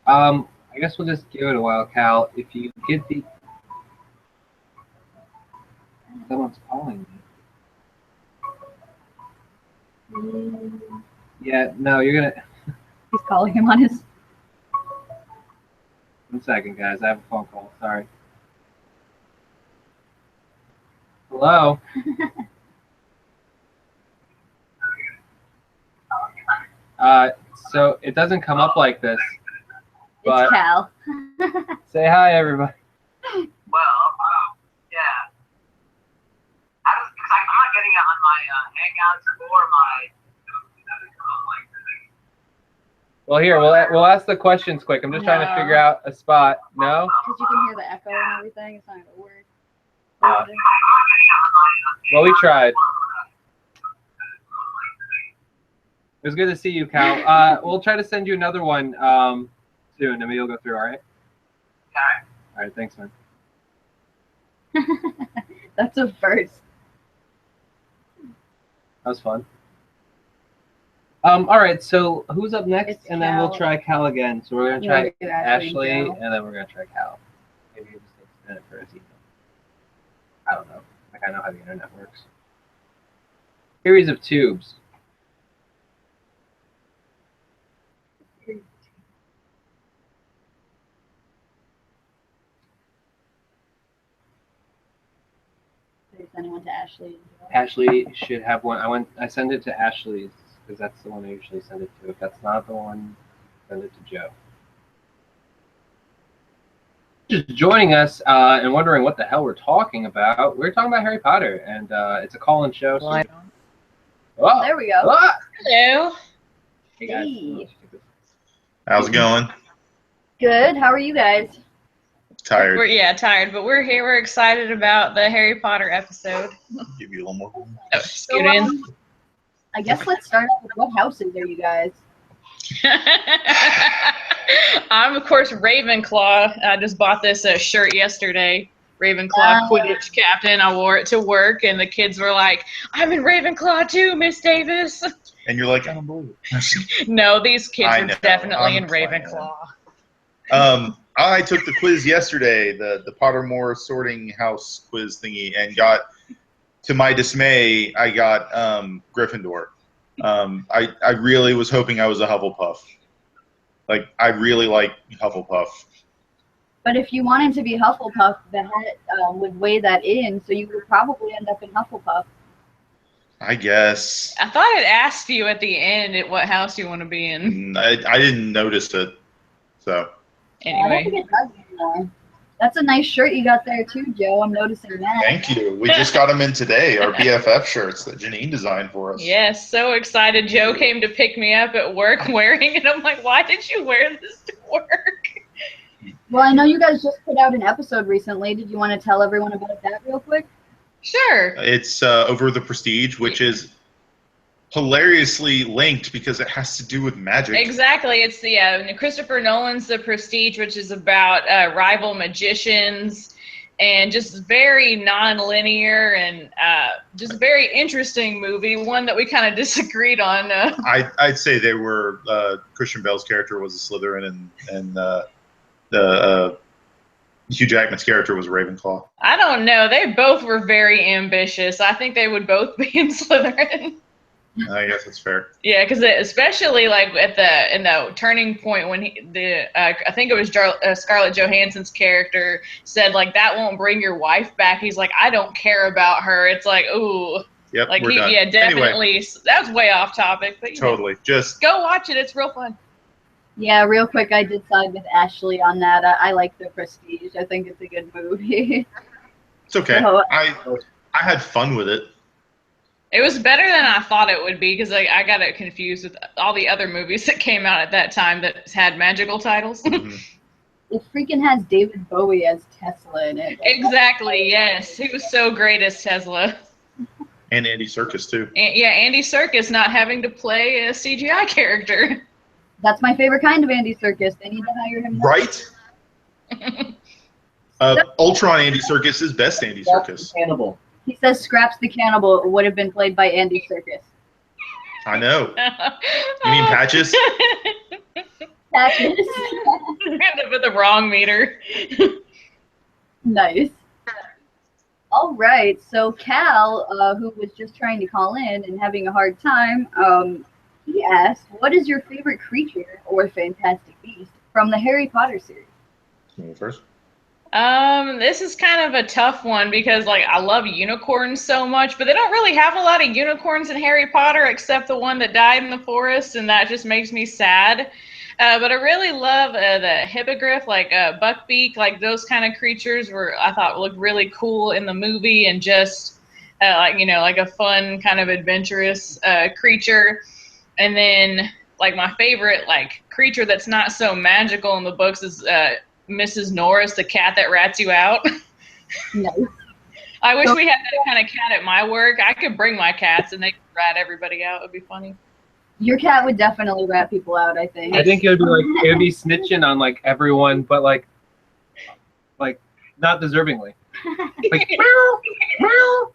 I guess we'll just give it a while, Cal. If you get the someone's calling me. Yeah, no, you're gonna. He's calling him on his. 1 second, guys. I have a phone call. Sorry. Hello. So it doesn't come up like this. But It's Cal. say hi, everybody. Well, yeah. Because I'm not getting it on my Hangouts or my. Well, here we'll ask the questions quick. I'm just trying to figure out a spot. No. Because you can hear the echo and everything. It's not going to work. Well, we tried. It was good to see you, Cal. We'll try to send you another one soon, and maybe you'll go through. All right. All right. Thanks, man. That's a first. That was fun. All right, so who's up next? It's and then we'll Cal. try Cal again. So we're going to You wanna try do Ashley, and Joe? and then we're going to try Cal. Maybe it just takes a minute for us to I don't know. Like, I know how the internet works. Series of tubes. There's anyone to Ashley. Ashley should have one. I send it to Ashley's because that's the one I usually send it to. If that's not the one, send it to Joe. Just joining us and wondering what the hell we're talking about. We're talking about Harry Potter, and it's a call-in show. So oh, There we go. ah! Hello. Hey guys. Hey. How's it going? Good. How are you guys? Tired. We're tired, but we're here. We're excited about the Harry Potter episode. Give you a little more. Oh, scoot in. I guess let's start off with what houses are you guys? I'm of course Ravenclaw. I just bought this shirt yesterday. Ravenclaw Quidditch captain. I wore it to work, and the kids were like, "I'm in Ravenclaw too, Miss Davis." And you're like, I don't believe it. No, these kids I are know, definitely I'm in playing. Ravenclaw. I took the quiz yesterday, the Pottermore sorting house quiz thingy, and got, to my dismay, I got Gryffindor. I really was hoping I was a Hufflepuff. Like, I really like Hufflepuff. But if you wanted to be Hufflepuff, that would weigh that in, so you would probably end up in Hufflepuff. I guess. I thought it asked you at the end at what house you want to be in. I didn't notice it, so. I don't Anyway. think it does anymore. That's a nice shirt you got there too, Joe. I'm noticing that. Thank you. We just got them in today, our BFF shirts that Janine designed for us. Yes, so excited. Joe came to pick me up at work wearing it. I'm like, why did you wear this to work? Well, I know you guys just put out an episode recently. Did you want to tell everyone about that real quick? Sure. It's over the Prestige, which is hilariously linked because it has to do with magic. Exactly. It's the Christopher Nolan's The Prestige, which is about rival magicians, and just very non-linear and just a very interesting movie. One that we kind of disagreed on. I'd say they were Christian Bale's character was a Slytherin, and the Hugh Jackman's character was Ravenclaw. I don't know. They both were very ambitious. I think they would both be in Slytherin. I guess that's fair. Yeah, because especially like in the turning point when I think it was Scarlett Johansson's character said like that won't bring your wife back. He's like, I don't care about her. It's like, ooh. Yep, Like we're done. yeah, definitely. Anyway, that was way off topic, but totally. Just go watch it. It's real fun. Yeah, real quick, I did side with Ashley on that. I like The Prestige. I think it's a good movie. It's okay. So, I had fun with it. It was better than I thought it would be because I got it confused with all the other movies that came out at that time that had magical titles. Mhm. it freaking has David Bowie as Tesla in it. Exactly, yes. He was so great as Tesla. And Andy Serkis too. And, yeah, Andy Serkis not having to play a CGI character. That's my favorite kind of Andy Serkis. They need to hire him. Right? Ultron Andy Serkis is best Andy Serkis. Cannibal. He says Scraps the Cannibal would have been played by Andy Serkis. I know. You mean Patches? Patches. With the wrong meter. Nice. All right, so Cal, who was just trying to call in and having a hard time, he asked, what is your favorite creature or fantastic beast from the Harry Potter series? Me first. This is kind of a tough one because like I love unicorns so much, but they don't really have a lot of unicorns in Harry Potter except the one that died in the forest, and that just makes me sad. But I really love the hippogriff, like Buckbeak, like those kind of creatures were I thought looked really cool in the movie and just like like a fun kind of adventurous creature. And then like my favorite like creature that's not so magical in the books is Mrs. Norris, the cat that rats you out. Nice. I wish we had that kind of cat at my work. I could bring my cats and they could rat everybody out. It'd be funny. Your cat would definitely rat people out, I think. I think it would be snitching on like everyone, but like not deservingly. Like meow, meow,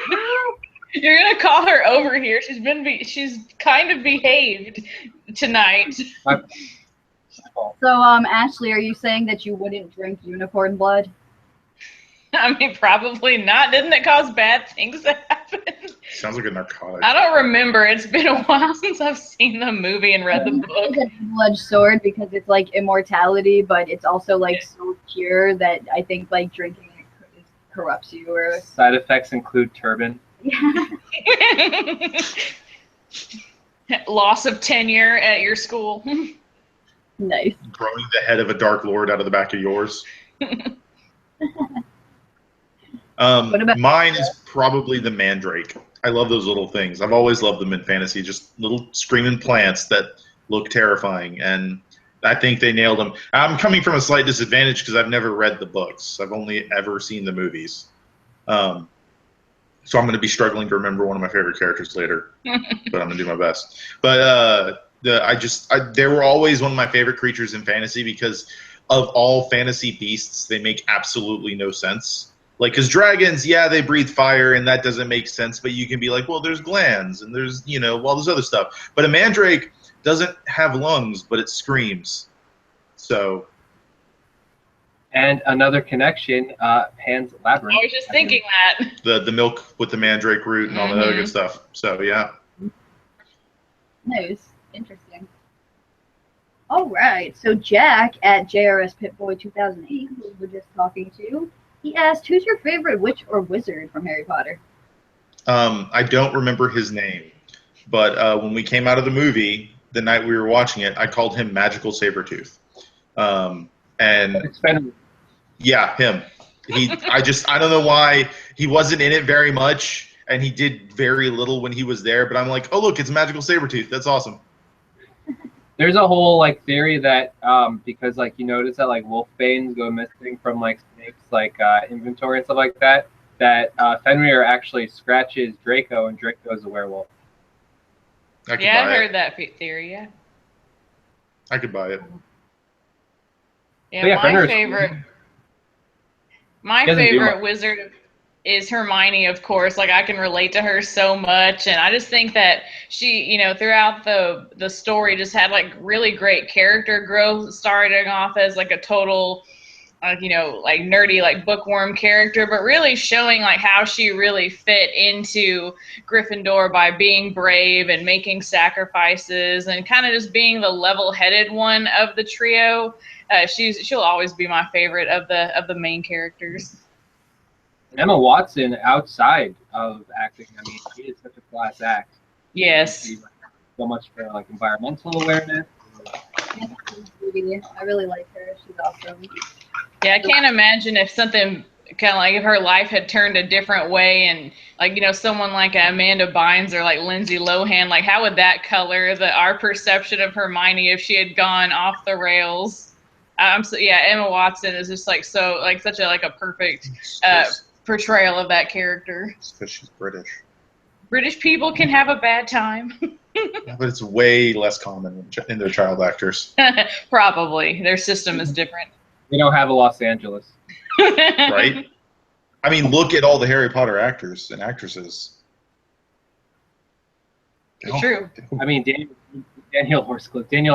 meow. You're gonna call her over here. She's kind of behaved tonight. So, Ashley, are you saying that you wouldn't drink unicorn blood? I mean, probably not. Didn't it cause bad things to happen? Sounds like a narcotic. I don't remember. It's been a while since I've seen the movie and read the book. It's a double-edged sword because it's like immortality, but it's also like so pure that I think like drinking it corrupts you. Or Side effects include turban. Loss of tenure at your school. Nice. Growing the head of a Dark Lord out of the back of yours. Mine is probably the mandrake. I love those little things. I've always loved them in fantasy, just little screaming plants that look terrifying, and I think they nailed them. I'm coming from a slight disadvantage because I've never read the books. I've only ever seen the movies. So I'm going to be struggling to remember one of my favorite characters later, but I'm going to do my best. But they were always one of my favorite creatures in fantasy because of all fantasy beasts, they make absolutely no sense. Like, because dragons, yeah, they breathe fire, and that doesn't make sense, but you can be like, well, there's glands, and there's, all this other stuff. But a mandrake doesn't have lungs, but it screams. So. And another connection, Pan's Labyrinth. I was just thinking that. The milk with the mandrake root and all that other good stuff. So, yeah. Nice. Interesting. All right. So Jack at JRS Pitboy 2008, who we were just talking to, he asked, who's your favorite witch or wizard from Harry Potter? I don't remember his name, but when we came out of the movie, the night we were watching it, I called him Magical Sabretooth. And yeah, him. I don't know why he wasn't in it very much, and he did very little when he was there, but I'm like, oh, look, it's Magical Sabretooth. That's awesome. There's a whole like theory that because like you notice that like wolfbanes go missing from like snakes like inventory and stuff like that, that Fenrir actually scratches Draco and Draco's a werewolf. I've heard that theory. Yeah. I could buy it. Yeah, my favorite wizard is Hermione, of course. Like, I can relate to her so much, and I just think that she, throughout the story just had like really great character growth, starting off as like a total like nerdy, like bookworm character, but really showing like how she really fit into Gryffindor by being brave and making sacrifices and kind of just being the level-headed one of the trio. She'll always be my favorite of the main characters. Emma Watson, outside of acting, I mean, she is such a class act. Yes. So much for like environmental awareness. I really like her. She's awesome. Yeah, I can't imagine if something kind of like if her life had turned a different way, and like, you know, someone like Amanda Bynes or like Lindsay Lohan, like how would that color our perception of Hermione if she had gone off the rails? Emma Watson is just like such a perfect portrayal of that character. It's because she's British. British people can have a bad time. But it's way less common in their child actors. Probably. Their system is different. We don't have a Los Angeles. Right? I mean, look at all the Harry Potter actors and actresses. True. I mean, Daniel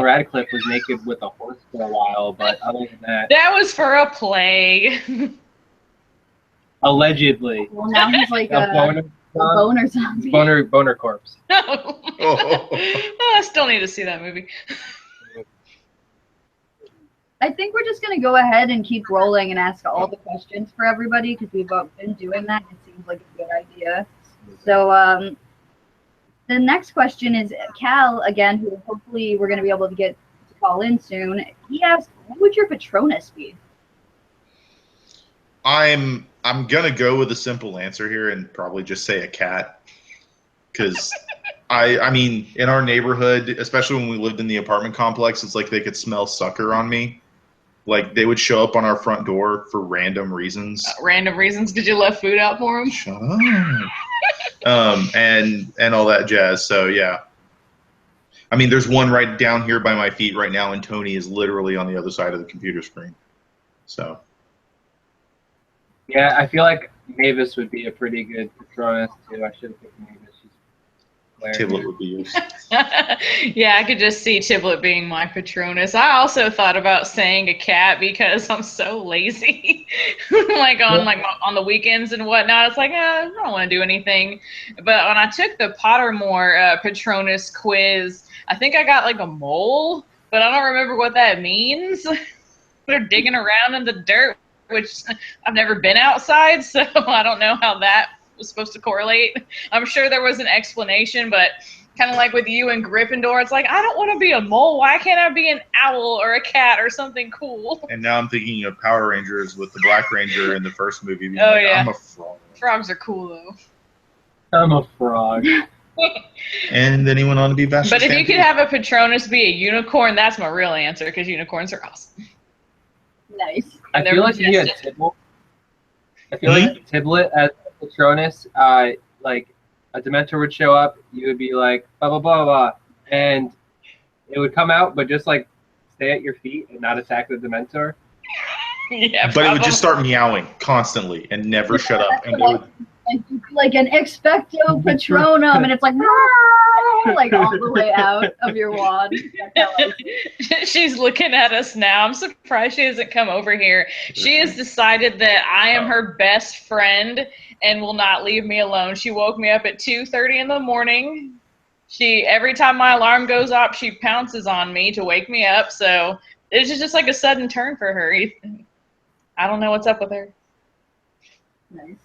Radcliffe was naked with a horse for a while, but other than that... That was for a play. Allegedly. Well, now he's like a boner zombie. Boner corpse. I still need to see that movie. I think we're just going to go ahead and keep rolling and ask all the questions for everybody because we've been doing that. It seems like a good idea. So the next question is Cal, again, who hopefully we're going to be able to get to call in soon. He asked, what would your Patronus be? I'm going to go with a simple answer here and probably just say a cat. Because, I mean, in our neighborhood, especially when we lived in the apartment complex, it's like they could smell sucker on me. Like, they would show up on our front door for random reasons. Random reasons? Did you left food out for them? Shut up. And all that jazz. So, yeah. I mean, there's one right down here by my feet right now, and Tony is literally on the other side of the computer screen. So. Yeah, I feel like Mavis would be a pretty good Patronus, too. I should have picked Mavis. Tiblet would be yours. Yeah, I could just see Tiblet being my Patronus. I also thought about saying a cat because I'm so lazy. like on the weekends and whatnot, it's like I don't want to do anything. But when I took the Pottermore Patronus quiz, I think I got like a mole, but I don't remember what that means. They're digging around in the dirt, which I've never been outside, so I don't know how that was supposed to correlate. I'm sure there was an explanation, but kind of like with you and Gryffindor, it's like, I don't want to be a mole. Why can't I be an owl or a cat or something cool? And now I'm thinking of Power Rangers with the Black Ranger in the first movie. Oh, like, yeah. I'm a frog. Frogs are cool, though. I'm a frog. And then he went on to be Vash. But if you could have a Patronus be a unicorn, that's my real answer, because unicorns are awesome. Nice. I feel like if you had Tiblet, like Tiblet as Patronus, like a Dementor would show up, you would be like blah blah blah blah, and it would come out, but just like stay at your feet and not attack the Dementor. Yeah, but it would just start meowing constantly and never shut up, and it would like an expecto patronum, and it's like all the way out of your wand. She's looking at us now. I'm surprised she hasn't come over here. She has decided that I am her best friend and will not leave me alone. She woke me up at 2:30 in the morning. Every time my alarm goes off, she pounces on me to wake me up. So it's just like a sudden turn for her. I don't know what's up with her. Nice.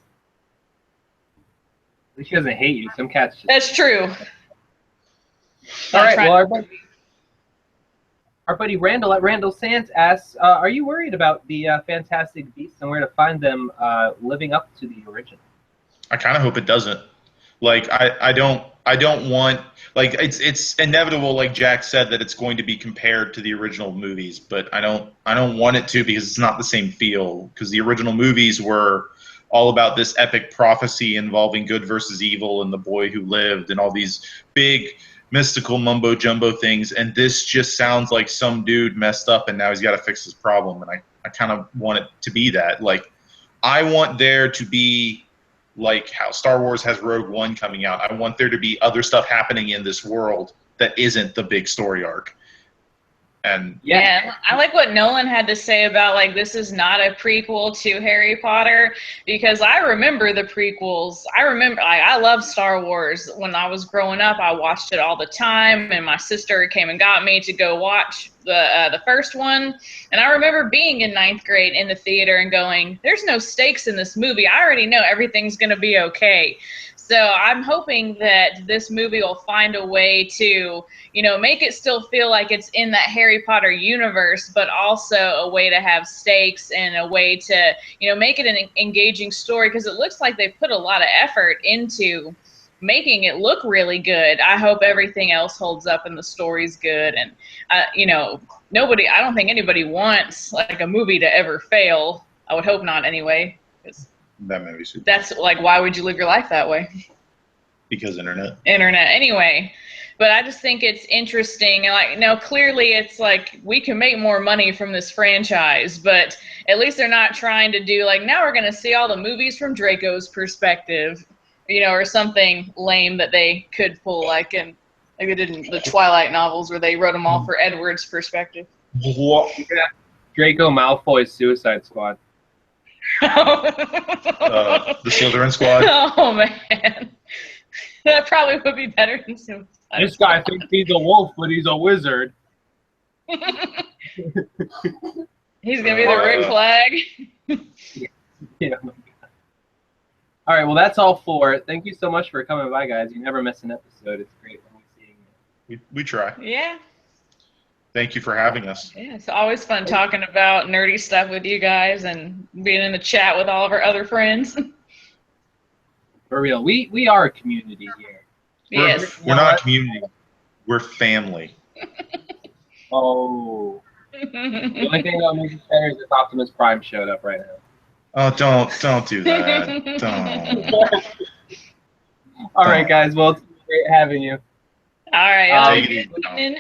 At least she doesn't hate you. Some cats just... That's true. All right, well, our buddy Randall at Randall Sands asks, are you worried about the Fantastic Beasts and where to find them living up to the original? I kind of hope it doesn't. Like, I don't want, like, it's inevitable, like Jack said, that it's going to be compared to the original movies, but I don't want it to, because it's not the same feel, because the original movies were all about this epic prophecy involving good versus evil and the boy who lived and all these big mystical mumbo jumbo things, and this just sounds like some dude messed up and now he's got to fix his problem, and I kind of want it to be that. Like, I want there to be, like how Star Wars has Rogue One coming out, I want there to be other stuff happening in this world that isn't the big story arc. And yeah, I like what Nolan had to say about, like, this is not a prequel to Harry Potter, because I remember the prequels. I love Star Wars. When I was growing up, I watched it all the time, and my sister came and got me to go watch the first one. And I remember being in 9th grade in the theater and going, there's no stakes in this movie. I already know everything's going to be okay. So I'm hoping that this movie will find a way to, make it still feel like it's in that Harry Potter universe, but also a way to have stakes and a way to, make it an engaging story, because it looks like they've put a lot of effort into making it look really good. I hope everything else holds up and the story's good. And, I don't think anybody wants like a movie to ever fail. I would hope not anyway. That movie super. That's like, why would you live your life that way? Because internet. Anyway. But I just think it's interesting. And clearly it's like we can make more money from this franchise, but at least they're not trying to do like, now we're going to see all the movies from Draco's perspective, or something lame that they could pull, like they did in the Twilight novels where they wrote them all for Edward's perspective. What? Yeah. Draco Malfoy's Suicide Squad. The Slytherin Squad. Oh man, that probably would be better than Suicide. This guy thinks he's a wolf, but he's a wizard. He's gonna be the Rick Flag. Yeah. All right, well, that's all for it. Thank you so much for coming by, guys. You never miss an episode. It's great seeing you. We try. Yeah. Thank you for having us. Yeah, it's always fun talking about nerdy stuff with you guys and being in the chat with all of our other friends. For real, we are a community here. Yes. We're not a community. We're family. Oh. The only thing that makes it better is if Optimus Prime showed up right now. Oh, don't do that. Don't. All right, guys. Well, it's great having you. All right. Take it easy.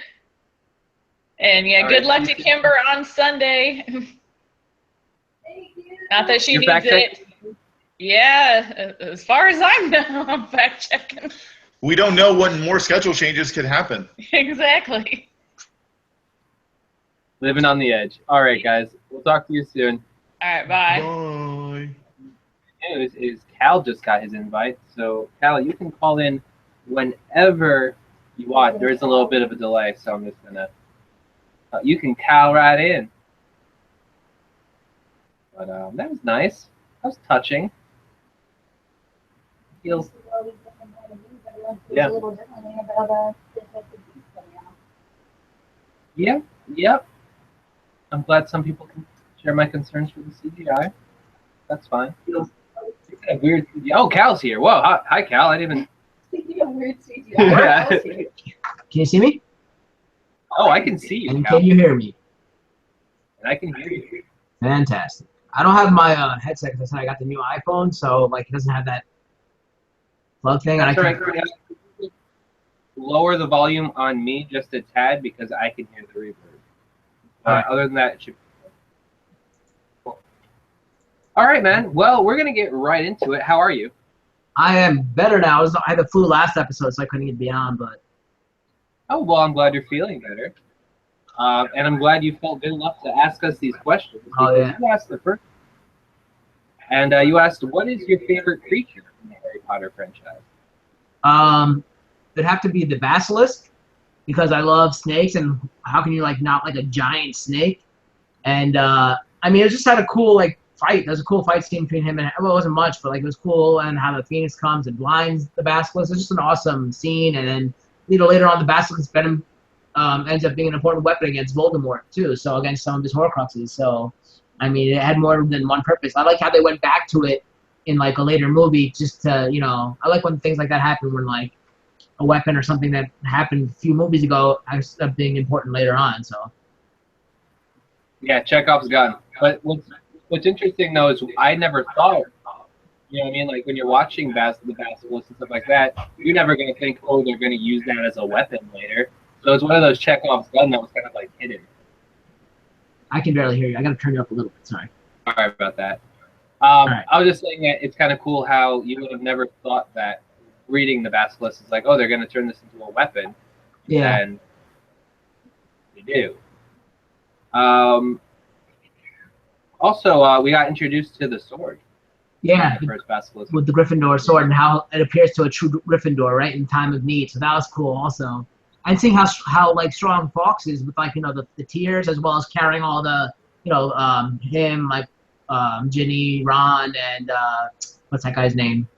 And yeah, All good right. luck to Kimber on Sunday. Not that she You're needs fact-checking? it. Yeah, as far as I know, I'm fact checking. We don't know what more schedule changes could happen. Exactly. Living on the edge. All right, guys. We'll talk to you soon. All right, bye. Bye. News is Cal just got his invite, so Cal, you can call in whenever you want. There is a little bit of a delay, so I'm just gonna. You can call right in. But that was nice. That was touching. Feels. Yeah. Yeah. Yep. I'm glad some people can share my concerns for the CGI. That's fine. Feels kind of weird. Oh, Cal's here. Whoa. Hi, Cal. I didn't even. Weird CGI. Yeah. Can you see me? Oh, I can see you, And Cal. can you hear me? And I can hear you. Fantastic. I don't have my headset because I said I got the new iPhone, so like it doesn't have that plug thing. That's and all right. Lower the volume on me just a tad because I can hear the reverb. Alright. Other than that, it should be cool. All right, man. Well, we're going to get right into it. How are you? I am better now. I had the flu last episode, so I couldn't get beyond, but Oh, well, I'm glad you're feeling better. And I'm glad you felt good enough to ask us these questions. Oh, yeah. You asked the first. And you asked, what is your favorite creature in the Harry Potter franchise? it'd have to be the basilisk because I love snakes, and how can you like not like a giant snake? And I mean, it just had a cool like fight. There's a cool fight scene between him and, well, it wasn't much, but like it was cool, and how the Phoenix comes and blinds the basilisk. It's just an awesome scene. And then later on, the basilisk venom ends up being an important weapon against Voldemort too. So against some of his Horcruxes. So I mean, it had more than one purpose. I like how they went back to it in like a later movie, just to, you know, I like when things like that happen, when like a weapon or something that happened a few movies ago ends up being important later on. So Yeah, Chekhov's gun. But what's interesting though is I never thought, you know what I mean? Like when you're watching the Basilisk and stuff like that, you're never going to think, oh, they're going to use that as a weapon later. So it's one of those Chekhov's gun that was kind of like hidden. I can barely hear you. I got to turn you up a little bit. Sorry. Sorry about that. Right. I was just saying that it's kind of cool how you would have never thought that reading the Basilisk is like, oh, they're going to turn this into a weapon. Yeah. And they do. Also, we got introduced to the sword. Yeah. The first Basilisk. With the Gryffindor sword and how it appears to a true Gryffindor, right, in time of need. So that was cool also. And seeing how like strong Fawkes is with like, you know, the tears, as well as carrying all the, you know, him, like Ginny, Ron, and what's that guy's name?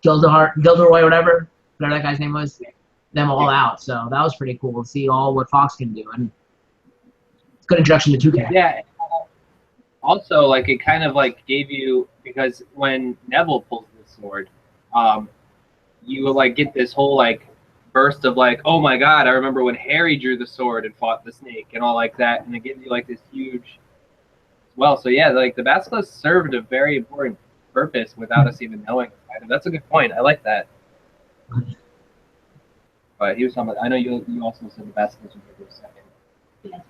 Gilderoy, whatever that guy's name was, them all out. So that was pretty cool to see all what Fox can do, and it's a good introduction to 2K. Yeah. Also, like, it kind of like gave you, because when Neville pulls the sword, you will like get this whole like burst of like, oh my god, I remember when Harry drew the sword and fought the snake and all like that, and it gives you like this huge. Well, so yeah, like the basilisk served a very important purpose without us even knowing. That's a good point. I like that. But he was talking about. I know you also said the basilisk was your second. Yeah, it's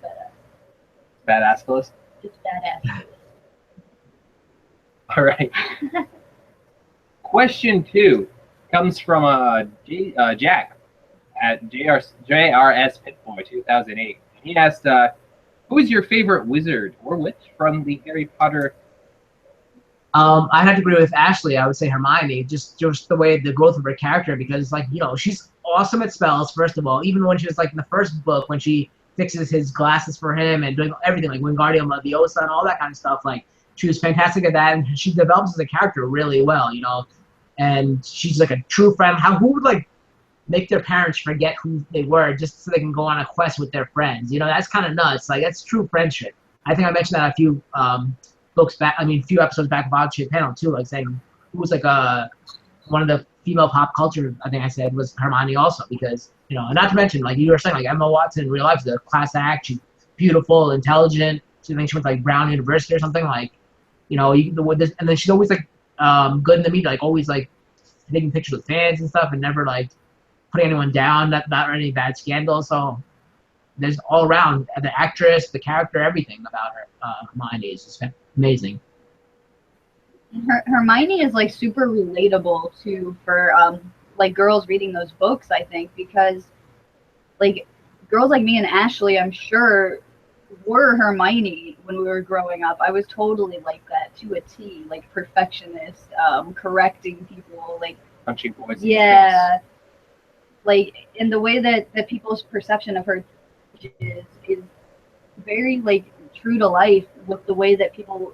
badass. Badass. It's badass. All right. Question 2 comes from Jack at JRS Pitboy 2008. He asked, "Who is your favorite wizard or witch from the Harry Potter?" I have to agree with Ashley. I would say Hermione, just the way the growth of her character, because like, you know, she's awesome at spells. First of all, even when she was like in the first book, when she fixes his glasses for him and doing everything like Wingardium Leviosa and all that kind of stuff, like she was fantastic at that, and she develops as a character really well, you know. And she's like a true friend. Who would like make their parents forget who they were just so they can go on a quest with their friends? You know, that's kind of nuts. Like, that's true friendship. I think I mentioned that a few few episodes back of Odd Shit Panel too, like saying who was like one of the female pop culture, I think I said, was Hermione also, because, you know, and not to mention, like you were saying, like Emma Watson in real life is a class act. She's beautiful, intelligent. I think she went to like Brown University or something, like, you know, and then she's always like good in the media, like always like taking pictures with fans and stuff, and never like putting anyone down, not any bad scandals. So there's all around the actress, the character, everything about her. Hermione is just amazing. Hermione is like super relatable for like girls reading those books, I think, because like girls like me and Ashley, I'm sure, were Hermione when we were growing up. I was totally like that to a T, like perfectionist, correcting people, like Punching boys. Yeah, like in the way that people's perception of her is very like true to life, with the way that people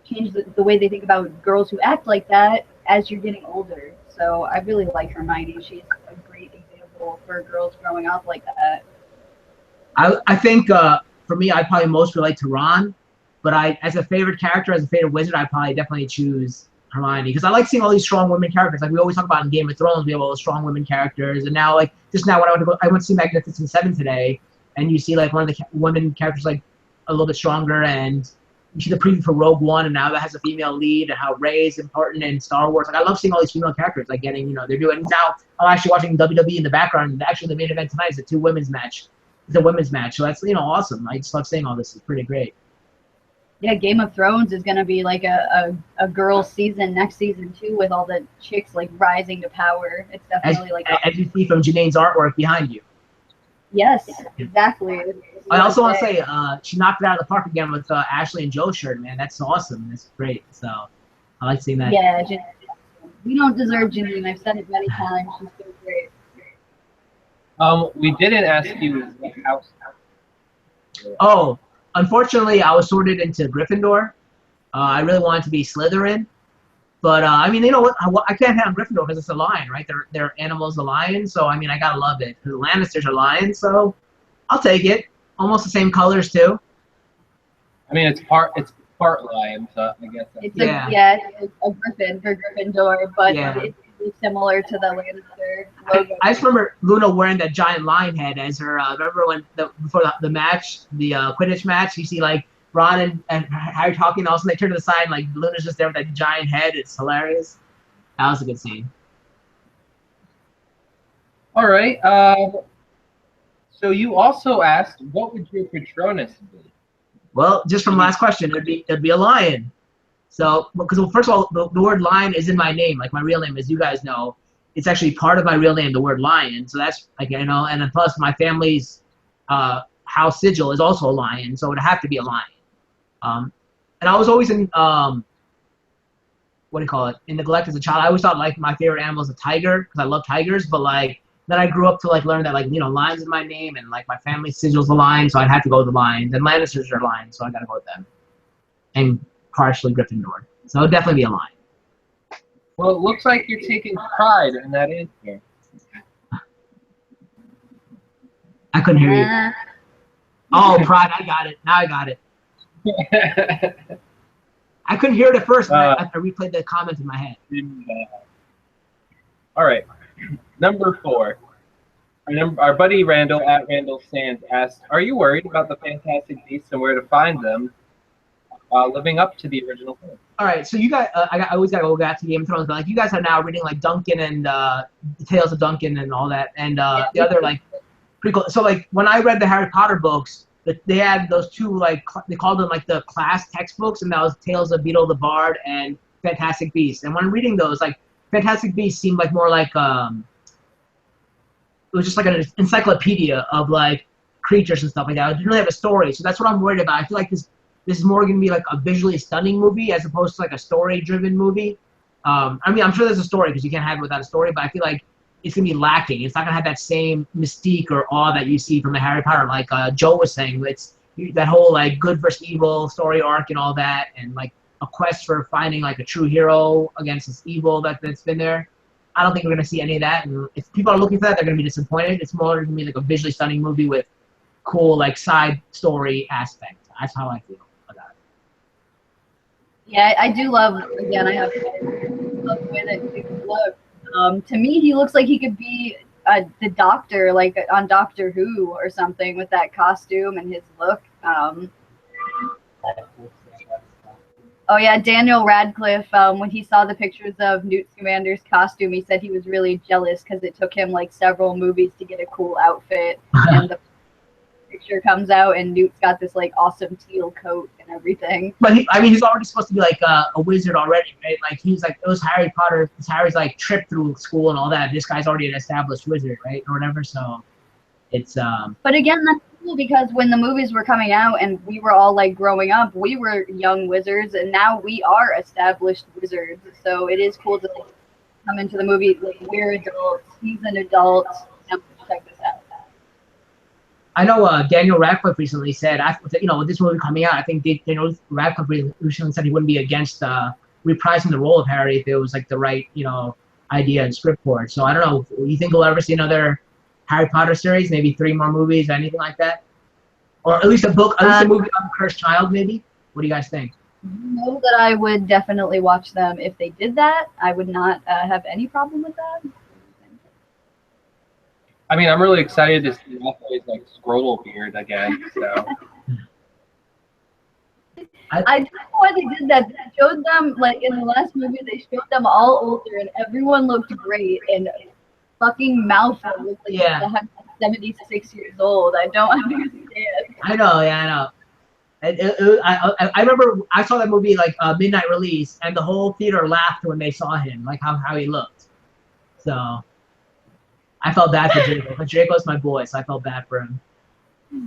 change the way they think about girls who act like that as you're getting older. So I really like Hermione. She's a great example for girls growing up like that. I think for me, I'd probably most relate to Ron, but as a favorite character, as a favorite wizard, I'd probably definitely choose Hermione, because I like seeing all these strong women characters. Like we always talk about in Game of Thrones, we have all the strong women characters, and now like just now when I went to see Magnificent Seven today, and you see like one of the women characters like a little bit stronger, and you see the preview for Rogue One, and now that has a female lead, and how Rey is important in Star Wars. Like I love seeing all these female characters like getting, you know, they're doing now. I'm actually watching WWE in the background. Actually, the main event tonight is a women's match. It's a women's match, so that's, you know, awesome. I just love seeing all this. It's pretty great. Yeah, Game of Thrones is gonna be like a girl season next season too, with all the chicks like rising to power. It's definitely as you see from Janae's artwork behind you. Yes, exactly. I also want to say she knocked it out of the park again with Ashley and Joe's shirt, man. That's awesome. That's great. So I like seeing that. Yeah, we don't deserve Janine. I've said it many times. She's so great. We didn't ask you what house. Oh, unfortunately, I was sorted into Gryffindor. I really wanted to be Slytherin, but I mean, you know what? I can't have Gryffindor because it's a lion, right? Their animal's a lion, so I mean, I gotta love it. The Lannisters are lions, so I'll take it. Almost the same colors too. I mean, it's part lion, so I guess. It's it's a griffin for Gryffindor, but it's similar to the Lannister logo. I just remember Luna wearing that giant lion head as her. Remember when before the match, the Quidditch match, you see like Ron and Harry talking, and all of a sudden they turn to the side, and like Luna's just there with that giant head. It's hilarious. That was a good scene. All right. So you also asked, what would your Patronus be? Well, just from last question, it'd be a lion. So, because first of all, the word lion is in my name, like my real name, as you guys know. It's actually part of my real name, the word lion. So that's like, you know, and then plus my family's house sigil is also a lion, so it would have to be a lion. And I was always in what do you call it? In neglect as a child. I always thought like my favorite animal is a tiger because I love tigers, but like then I grew up to like learn that like, you know, lion's in my name, and like my family sigil's a lion, so I'd have to go with the lions. And Lannisters are lions, so I gotta go with them. And partially Gryffindor. So it would definitely be a lion. Well, it looks like you're taking pride in that answer. I couldn't hear you. Oh, pride. I got it. Now I got it. I couldn't hear it at first. I replayed the comment in my head. All right. Number 4. Our buddy Randall at Randall Sands asked, "Are you worried about the Fantastic Beasts and where to find them while living up to the original film?" All right, so you guys, I always gotta go back to Game of Thrones, but like you guys are now reading like Duncan and Tales of Duncan and all that, and the other like pretty cool. So like when I read the Harry Potter books, they had those two like they called them like the class textbooks, and that was Tales of Beetle the Bard and Fantastic Beasts. And when I'm reading those, like Fantastic Beasts seemed like more like it was just like an encyclopedia of like creatures and stuff like that. It didn't really have a story, so that's what I'm worried about. I feel like this is more going to be like a visually stunning movie as opposed to like a story-driven movie. I mean, I'm sure there's a story because you can't have it without a story, but I feel like it's going to be lacking. It's not going to have that same mystique or awe that you see from the Harry Potter. Like Joe was saying, it's that whole like good versus evil story arc and all that, and like a quest for finding like a true hero against this evil that's been there. I don't think we're going to see any of that. And if people are looking for that, they're going to be disappointed. It's more going to be like a visually stunning movie with cool like side story aspect. That's how I feel about it. Yeah, I do love. Again, I have to love the way that he looks. To me, he looks like he could be the Doctor, like on Doctor Who or something, with that costume and his look. Oh yeah, Daniel Radcliffe. When he saw the pictures of Newt Scamander's costume, he said he was really jealous because it took him like several movies to get a cool outfit, and the picture comes out and Newt's got this like awesome teal coat and everything. But he's already supposed to be like a wizard already, right? Like he's like those Harry Potter, Harry's like trip through school and all that. This guy's already an established wizard, right, or whatever. So it's But again, that's cool because when the movies were coming out and we were all like growing up, we were young wizards, and now we are established wizards. So it is cool to like, come into the movie like we're adults, he's an adult, and check this out. I know Daniel Radcliffe recently said, with this movie coming out, I think Daniel Radcliffe recently said he wouldn't be against reprising the role of Harry if it was like the right, idea and script for it. So I don't know. You think we'll ever see another Harry Potter series? Maybe 3 more movies, anything like that, or at least a book, at least a movie on the Cursed Child, maybe. What do you guys think? You know that I would definitely watch them if they did that. I would not have any problem with that. I mean, I'm really excited to see Raphael's like scrotal beard again. So I don't know why they did that. They showed them like in the last movie. They showed them all older, and everyone looked great. And fucking Malfoy looked like Yeah. 76 years old. I don't understand. I know, yeah, I know. I remember I saw that movie like midnight release, and the whole theater laughed when they saw him, like how he looked. So I felt bad for Draco, but Draco's my boy, so I felt bad for him.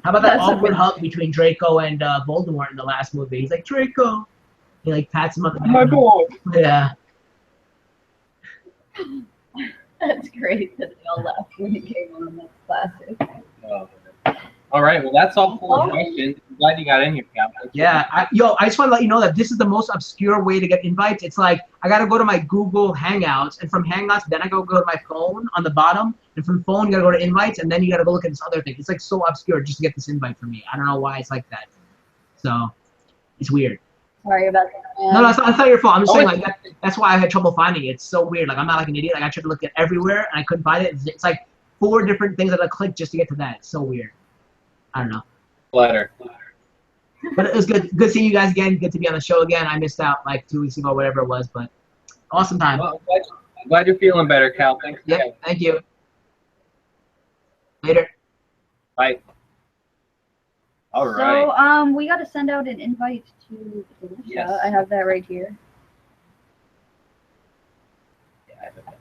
How about that awkward hug between Draco and Voldemort in the last movie? He's like, Draco. He like pats him on the back. my boy. Yeah. That's great that they all laughed when he came on. That's classic. Oh. All right, well, that's all 4 questions. I'm glad you got in here, Cal. Yeah, I just want to let you know that this is the most obscure way to get invites. It's like I got to go to my Google Hangouts, and from Hangouts, then I go to my phone on the bottom, and from phone, you got to go to invites, and then you got to go look at this other thing. It's like so obscure just to get this invite from me. I don't know why it's like that. So it's weird. Sorry about that. No, it's not your fault. I'm just saying like that's why I had trouble finding it. It's so weird. Like I'm not like an idiot. Like I tried to look at everywhere, and I couldn't find it. It's like 4 different things that I clicked just to get to that. It's so weird. I don't know. Letter. But it was good seeing you guys again. Good to be on the show again. I missed out like 2 weeks ago, whatever it was, but awesome time. Well, I'm glad you're feeling better, Cal. Thanks. Yep, thank you. Later. Bye. All right. So we got to send out an invite to Alicia. Yes. I have that right here.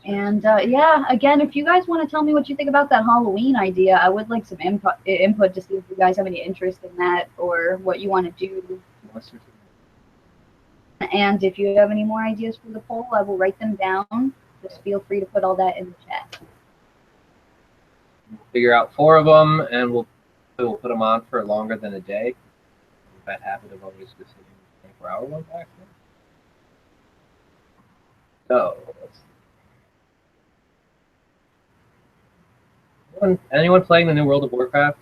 And yeah, again, if you guys want to tell me what you think about that Halloween idea, I would like some input to see if you guys have any interest in that or what you want to do. And if you have any more ideas for the poll, I will write them down. Just feel free to put all that in the chat. Figure out 4 of them, and we'll put them on for longer than a day. That habit of always just hitting the 24-hour one back then. So, anyone playing the new World of Warcraft?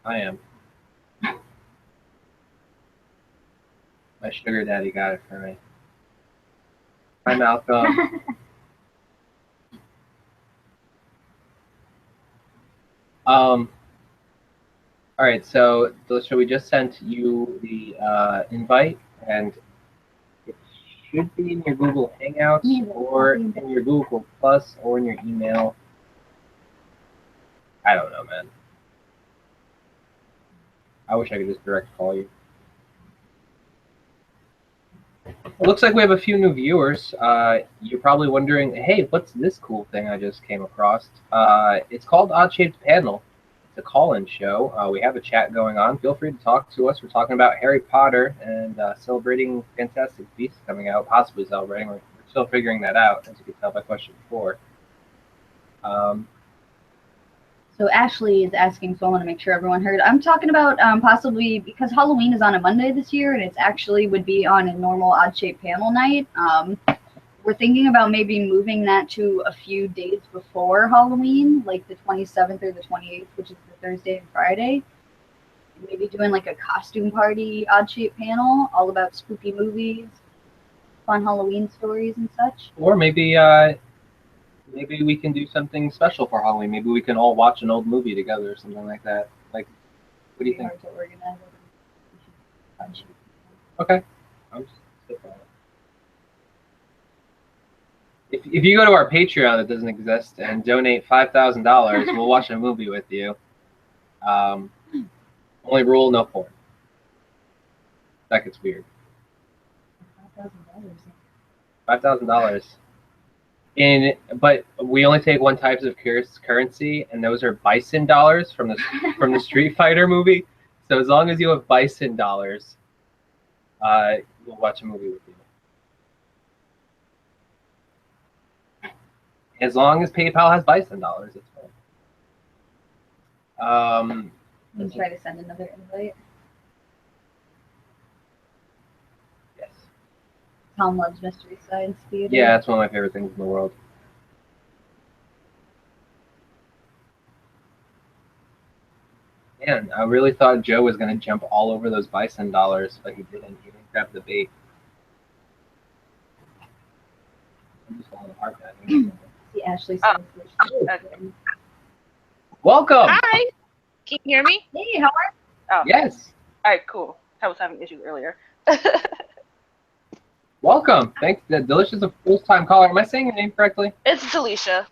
I am. My sugar daddy got it for me. Hi, Malcolm. All right, so Delisha, we just sent you the invite, and it should be in your Google Hangouts or in your Google Plus or in your email. I don't know, man. I wish I could just direct call you. It looks like we have a few new viewers. You're probably wondering, hey, what's this cool thing I just came across? It's called Odd Shaped Panel. It's a call-in show. We have a chat going on. Feel free to talk to us. We're talking about Harry Potter and celebrating Fantastic Beasts coming out, possibly celebrating. We're still figuring that out, as you can tell by question 4. So Ashley is asking, so I want to make sure everyone heard. I'm talking about possibly, because Halloween is on a Monday this year, and it's actually would be on a normal odd-shaped panel night. We're thinking about maybe moving that to a few days before Halloween, like the 27th or the 28th, which is the Thursday and Friday. Maybe doing like a costume party odd-shaped panel, all about spooky movies, fun Halloween stories and such. Or maybe maybe we can do something special for Halloween. Maybe we can all watch an old movie together or something like that. Like, what do you think? Hard to organize it. Okay. I'm just spitballing. If you go to our Patreon that doesn't exist and donate $5,000, we'll watch a movie with you. Only rule, no porn. That gets weird. $5,000. But we only take one type of currency, and those are bison dollars from the Street Fighter movie. So as long as you have bison dollars, we'll watch a movie with you. As long as PayPal has bison dollars, it's fine. Let's try to send another invite. Yes. Tom loves Mystery Science Theater. Yeah, that's one of my favorite things in the world. Man, I really thought Joe was going to jump all over those bison dollars, but he didn't. He didn't grab the bait. I'm just falling apart that. See, Ashley says Welcome. Hi. Can you hear me? Hey, how are you? Oh. Yes. All right, cool. I was having issues earlier. Welcome. Thanks. Delicious, a first-time caller. Am I saying your name correctly? It's Delisha.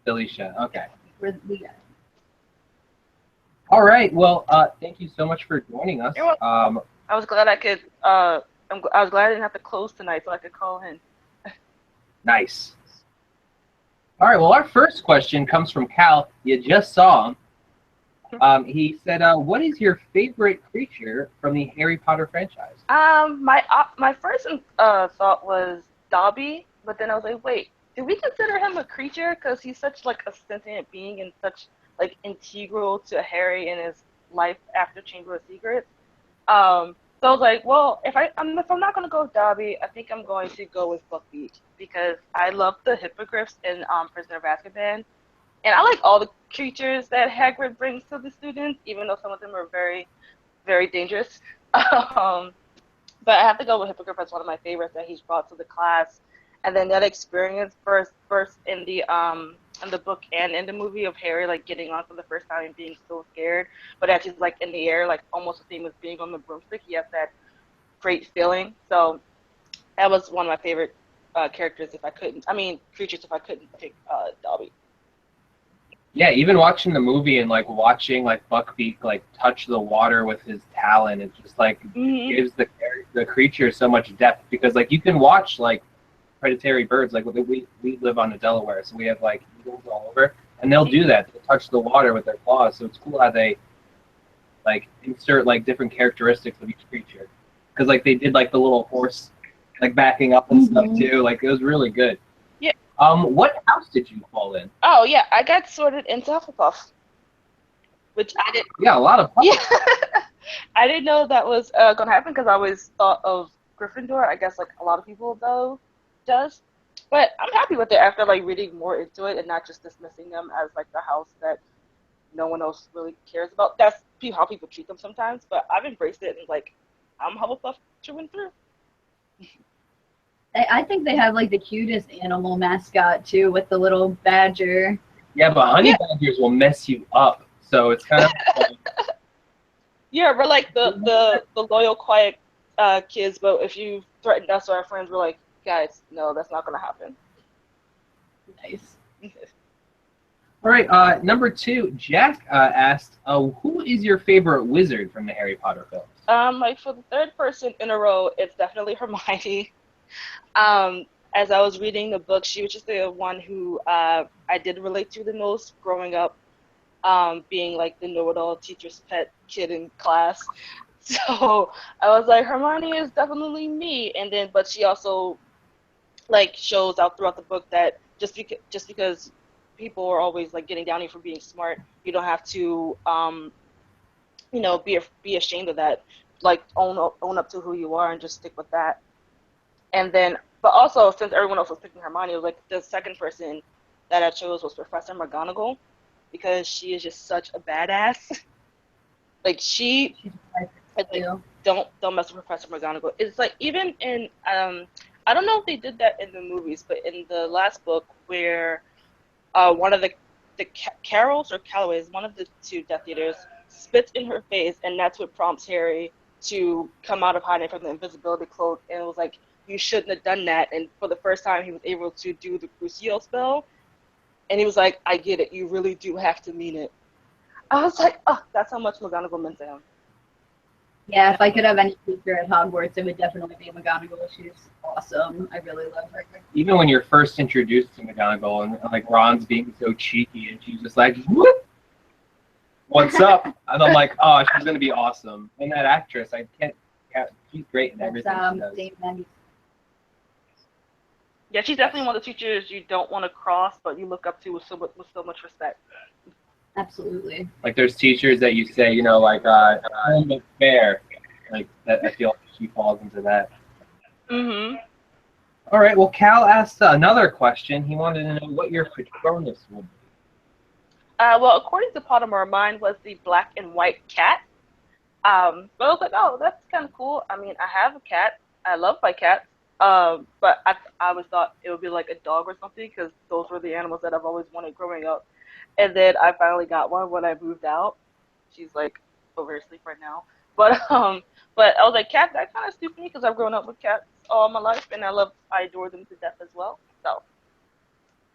Delisha. Okay. We got it. All right. Well, thank you so much for joining us. You're welcome. I was glad I could. I was glad I didn't have to close tonight, so I could call in. Nice. All right. Well, our first question comes from Cal. You just saw him. He said, "What is your favorite creature from the Harry Potter franchise?" My first thought was Dobby, but then I was like, wait, do we consider him a creature? Because he's such like a sentient being and such like integral to Harry and his life after Chamber of Secrets. So I was like, well, if I'm not gonna go with Dobby, I think I'm going to go with Buckbeak because I love the hippogriffs in Prisoner of Azkaban. And I like all the creatures that Hagrid brings to the students, even though some of them are very, very dangerous. But I have to go with Hippogriff as one of my favorites that he's brought to the class. And then that experience first in the book and in the movie of Harry like getting on for the first time and being so scared, but as he's like in the air, like almost the same as being on the broomstick, he has that great feeling. So that was one of my favorite creatures if I couldn't pick Dobby. Yeah, even watching the movie and like watching like Buckbeak like touch the water with his talon, it just like gives the creature so much depth because like you can watch like predatory birds like we live on the Delaware, so we have like eagles all over, and they'll do that. They'll touch the water with their claws, so it's cool how they like insert like different characteristics of each creature because like they did like the little horse like backing up and stuff too. Like it was really good. What house did you fall in? Oh yeah, I got sorted into Hufflepuff, which I didn't. Yeah, a lot of fun. Yeah, I didn't know that was gonna happen because I always thought of Gryffindor. I guess like a lot of people though does. But I'm happy with it after like reading more into it and not just dismissing them as like the house that no one else really cares about. That's how people treat them sometimes. But I've embraced it and like I'm Hufflepuff through and through. I think they have like the cutest animal mascot too, with the little badger. Yeah, but honey badgers will mess you up. So it's kind of Yeah, we're like the loyal, quiet kids, but if you threatened us or our friends, we're like, guys, no, that's not gonna happen. Nice. All right. Number 2, Jack asked, "Who is your favorite wizard from the Harry Potter films?" Like for the third person in a row, it's definitely Hermione. As I was reading the book, she was just the one who I did relate to the most growing up, being like the know-it-all teacher's pet kid in class. So I was like, Hermione is definitely me. And then, but she also like shows out throughout the book that just because people are always like getting down on you for being smart, you don't have to, be ashamed of that. Like own up to who you are and just stick with that. And then, but also since everyone else was picking Hermione, it was like the second person that I chose was Professor McGonagall, because she is just such a badass. Like she, like, don't mess with Professor McGonagall. It's like even in I don't know if they did that in the movies, but in the last book where one of the Carols or Callaways, one of the two Death Eaters, spits in her face, and that's what prompts Harry to come out of hiding from the invisibility cloak. And it was like, you shouldn't have done that. And for the first time, he was able to do the Crucio spell. And he was like, I get it. You really do have to mean it. I was like, oh, that's how much McGonagall meant to him. Yeah, if I could have any teacher at Hogwarts, it would definitely be McGonagall. She's awesome. I really love her. Even when you're first introduced to McGonagall and like Ron's being so cheeky and she's just like, whoop, what's up? And I'm like, oh, she's gonna be awesome. And that actress, she's great in everything she does. Dame Maggie. Yeah, she's definitely one of the teachers you don't want to cross, but you look up to with so much respect. Absolutely. Like there's teachers that you say, like fair, like that. I feel like she falls into that. Mhm. All right. Well, Cal asked another question. He wanted to know what your Patronus would be. Well, according to Pottermore, mine was the black and white cat. But I was like, oh, that's kind of cool. I mean, I have a cat. I love my cat. But I always thought it would be like a dog or something, because those were the animals that I've always wanted growing up. And then I finally got one when I moved out. She's like over asleep right now. But I was like, cat, that kind of suits me because I've grown up with cats all my life, and I adore them to death as well. So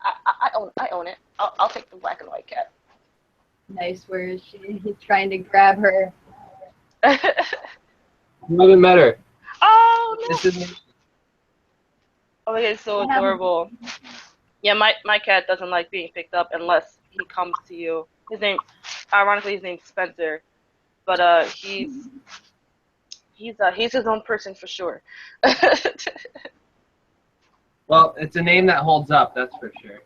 I own it. I'll take the black and white cat. Nice. Where is she? He's trying to grab her. Doesn't matter. Oh no! This is Oh, it's so adorable. Yeah, my cat doesn't like being picked up unless he comes to you. Ironically, his name's Spencer, but he's his own person for sure. Well, it's a name that holds up, that's for sure.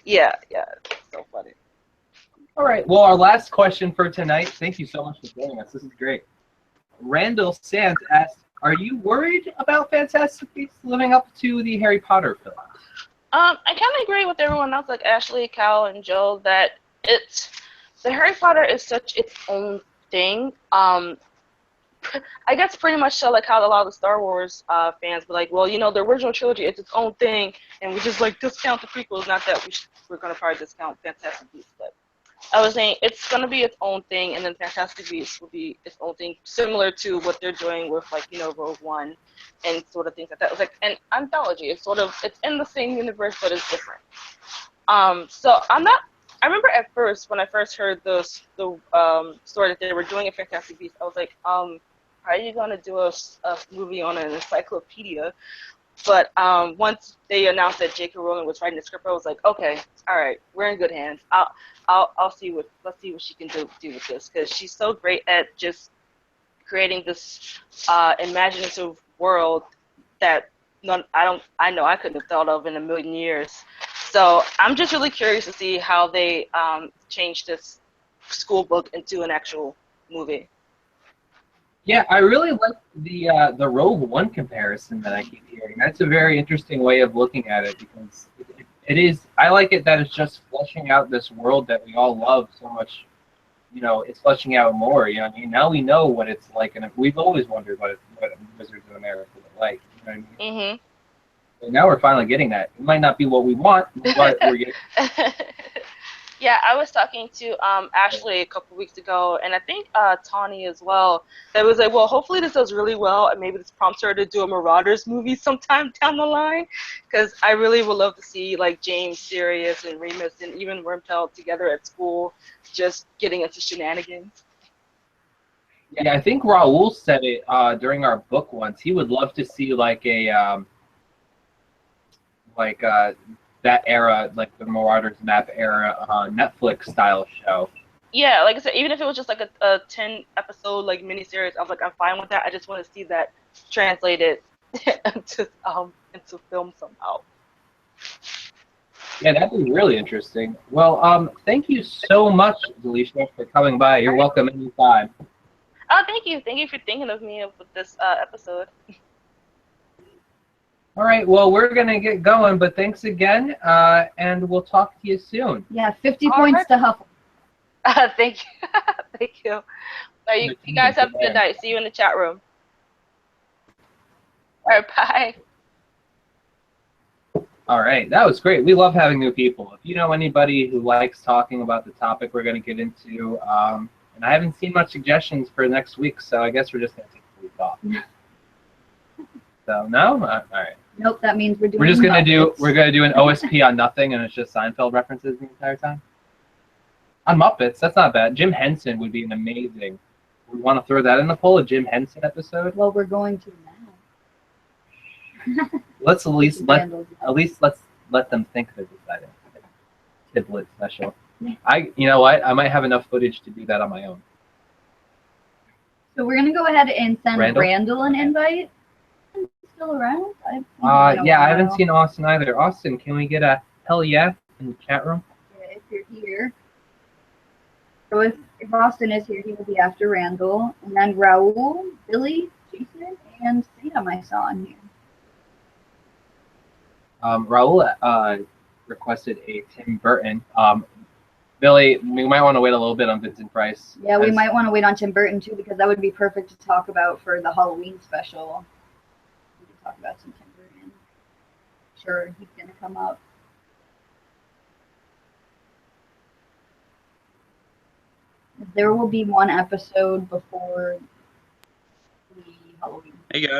Yeah, it's so funny. All right. Well, our last question for tonight. Thank you so much for joining us. This is great. Randall Sands asked, "Are you worried about Fantastic Beasts living up to the Harry Potter films?" I kind of agree with everyone else, like Ashley, Cal, and Joe, that the Harry Potter is such its own thing. I guess pretty much so, like how a lot of the Star Wars fans be like, well, the original trilogy is its own thing, and we just like discount the prequels. Not that we're gonna probably discount Fantastic Beasts, but I was saying it's gonna be its own thing, and then Fantastic Beasts will be its own thing, similar to what they're doing with like Rogue One and sort of things like that. It was like an anthology. It's in the same universe, but it's different. So I remember at first when I first heard the story that they were doing a Fantastic Beasts, I was like, how are you gonna do a movie on an encyclopedia? But once they announced that J.K. Rowling was writing the script, I was like, okay, all right, we're in good hands. Let's see what she can do with this, because she's so great at just creating this imaginative world that I know I couldn't have thought of in a million years. So I'm just really curious to see how they change this school book into an actual movie. Yeah, I really like the Rogue One comparison that I keep hearing. That's a very interesting way of looking at it because it is. I like it that it's just fleshing out this world that we all love so much. You know, it's fleshing out more. You know, what I mean, now we know what it's like, and we've always wondered what Wizards of America are like. You know what I mean? And now we're finally getting that. It might not be what we want, but we're getting. Yeah, I was talking to Ashley a couple weeks ago, and I think Tawny as well. That was like, well, hopefully this does really well, and maybe this prompts her to do a Marauders movie sometime down the line. Because I really would love to see like James, Sirius, and Remus, and even Wormtail together at school, just getting into shenanigans. Yeah, I think Raul said it during our book once. He would love to see like a that era, like the Marauders map era, Netflix style show. Yeah, like I said, even if it was just like a 10 episode like miniseries, I was like, I'm fine with that. I just want to see that translated into film somehow. Yeah, that'd be really interesting. Well, thank you so much, Alicia, for coming by. You're welcome anytime. Oh, thank you. Thank you for thinking of me with this episode. All right, well, we're going to get going, but thanks again, and we'll talk to you soon. Yeah, 50 points to Huffle. Thank you. Thank you. You guys have a good night. See you in the chat room. All right, bye. All right, that was great. We love having new people. If you know anybody who likes talking about the topic we're going to get into, and I haven't seen much suggestions for next week, so I guess we're just going to take a week off. So no, all right. Nope, that means we're doing. We're just gonna do an OSP on nothing, and it's just Seinfeld references the entire time. On Muppets, that's not bad. Jim Henson would be an amazing. We want to throw that in the poll, a Jim Henson episode. Well, we're going to now. Let's let's let them think they're deciding. Tiblet special. You know what? I might have enough footage to do that on my own. So we're gonna go ahead and send Randall an invite. Still around? Yeah, I haven't seen Austin either. Austin, can we get a hell yeah in the chat room? Yeah, if you're here. So if Austin is here, he will be after Randall. And then Raul, Billy, Jason, and Sam I saw in here. Raul requested a Tim Burton. Billy, we might want to wait a little bit on Vincent Price. Yeah, we might want to wait on Tim Burton too, because that would be perfect to talk about for the Halloween special. Talk about some Tim Burton. Sure, he's gonna come up. There will be one episode before the Halloween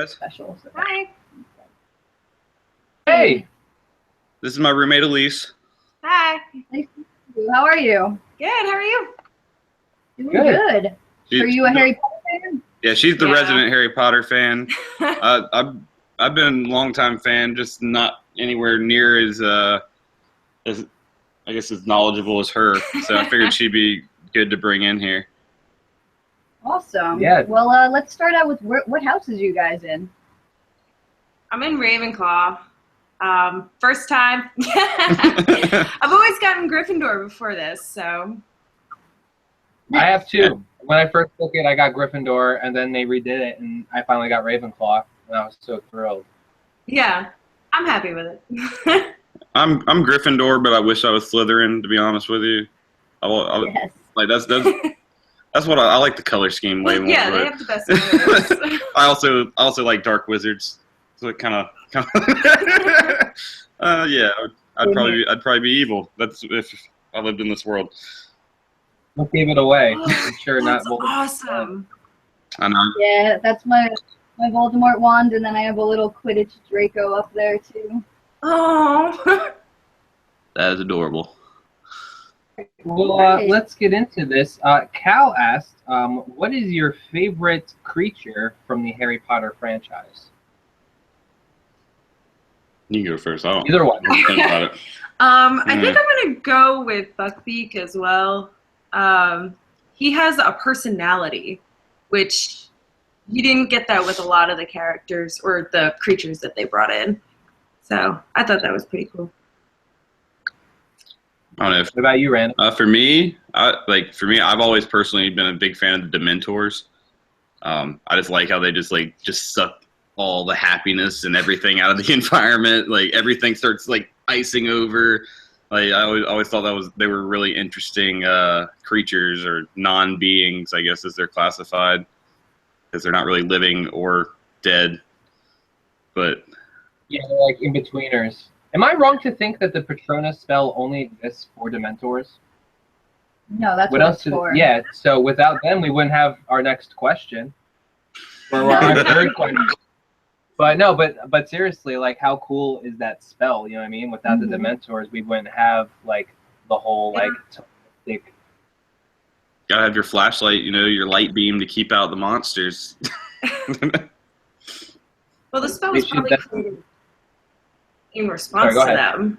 special. So hi. Hey. This is my roommate Elise. Hi. Nice to meet you. How are you? Good. How are you? Doing good. Are you a Harry Potter fan? Yeah, she's the resident Harry Potter fan. I've been a long-time fan, just not anywhere near as I guess as knowledgeable as her. So I figured she'd be good to bring in here. Awesome. Yeah. Well, let's start out with what houses you guys in? I'm in Ravenclaw. First time. I've always gotten Gryffindor before this, so. I have two. When I first took it, I got Gryffindor, and then they redid it, and I finally got Ravenclaw. And I was so thrilled. Yeah, I'm happy with it. I'm Gryffindor, but I wish I was Slytherin. To be honest with you, Yes. Like that's what I like the color scheme way more. Yeah, they have the best colors. I also like dark wizards. So it kind of yeah, I'd probably be evil. That's if I lived in this world. What gave it away? I'm sure That's not. awesome. I know. Yeah, that's my Voldemort wand, and then I have a little Quidditch Draco up there too. Oh. That is adorable. Well, let's get into this. Cal asked, what is your favorite creature from the Harry Potter franchise? You can go first. I don't Either one. think about it. I think I'm going to go with Buckbeak as well. He has a personality, which you didn't get that with a lot of the characters or the creatures that they brought in. So I thought that was pretty cool. I don't know. What about you, Randall? For me, I've always personally been a big fan of the Dementors. I just like how they just suck all the happiness and everything out of the environment. Like everything starts like icing over. Like I always thought they were really interesting creatures or non-beings, I guess, as they're classified, because they're not really living or dead. But yeah, they're like in-betweeners. Am I wrong to think that the Patronus spell only exists for Dementors? No, that's What what else? it's for. Yeah. So without them, we wouldn't have our next question. Or our third question. But no, but seriously, like, how cool is that spell? You know what I mean? Without the Dementors, we wouldn't have like the whole like. Gotta have your flashlight, your light beam to keep out the monsters. Well, the spell was probably created in response to them.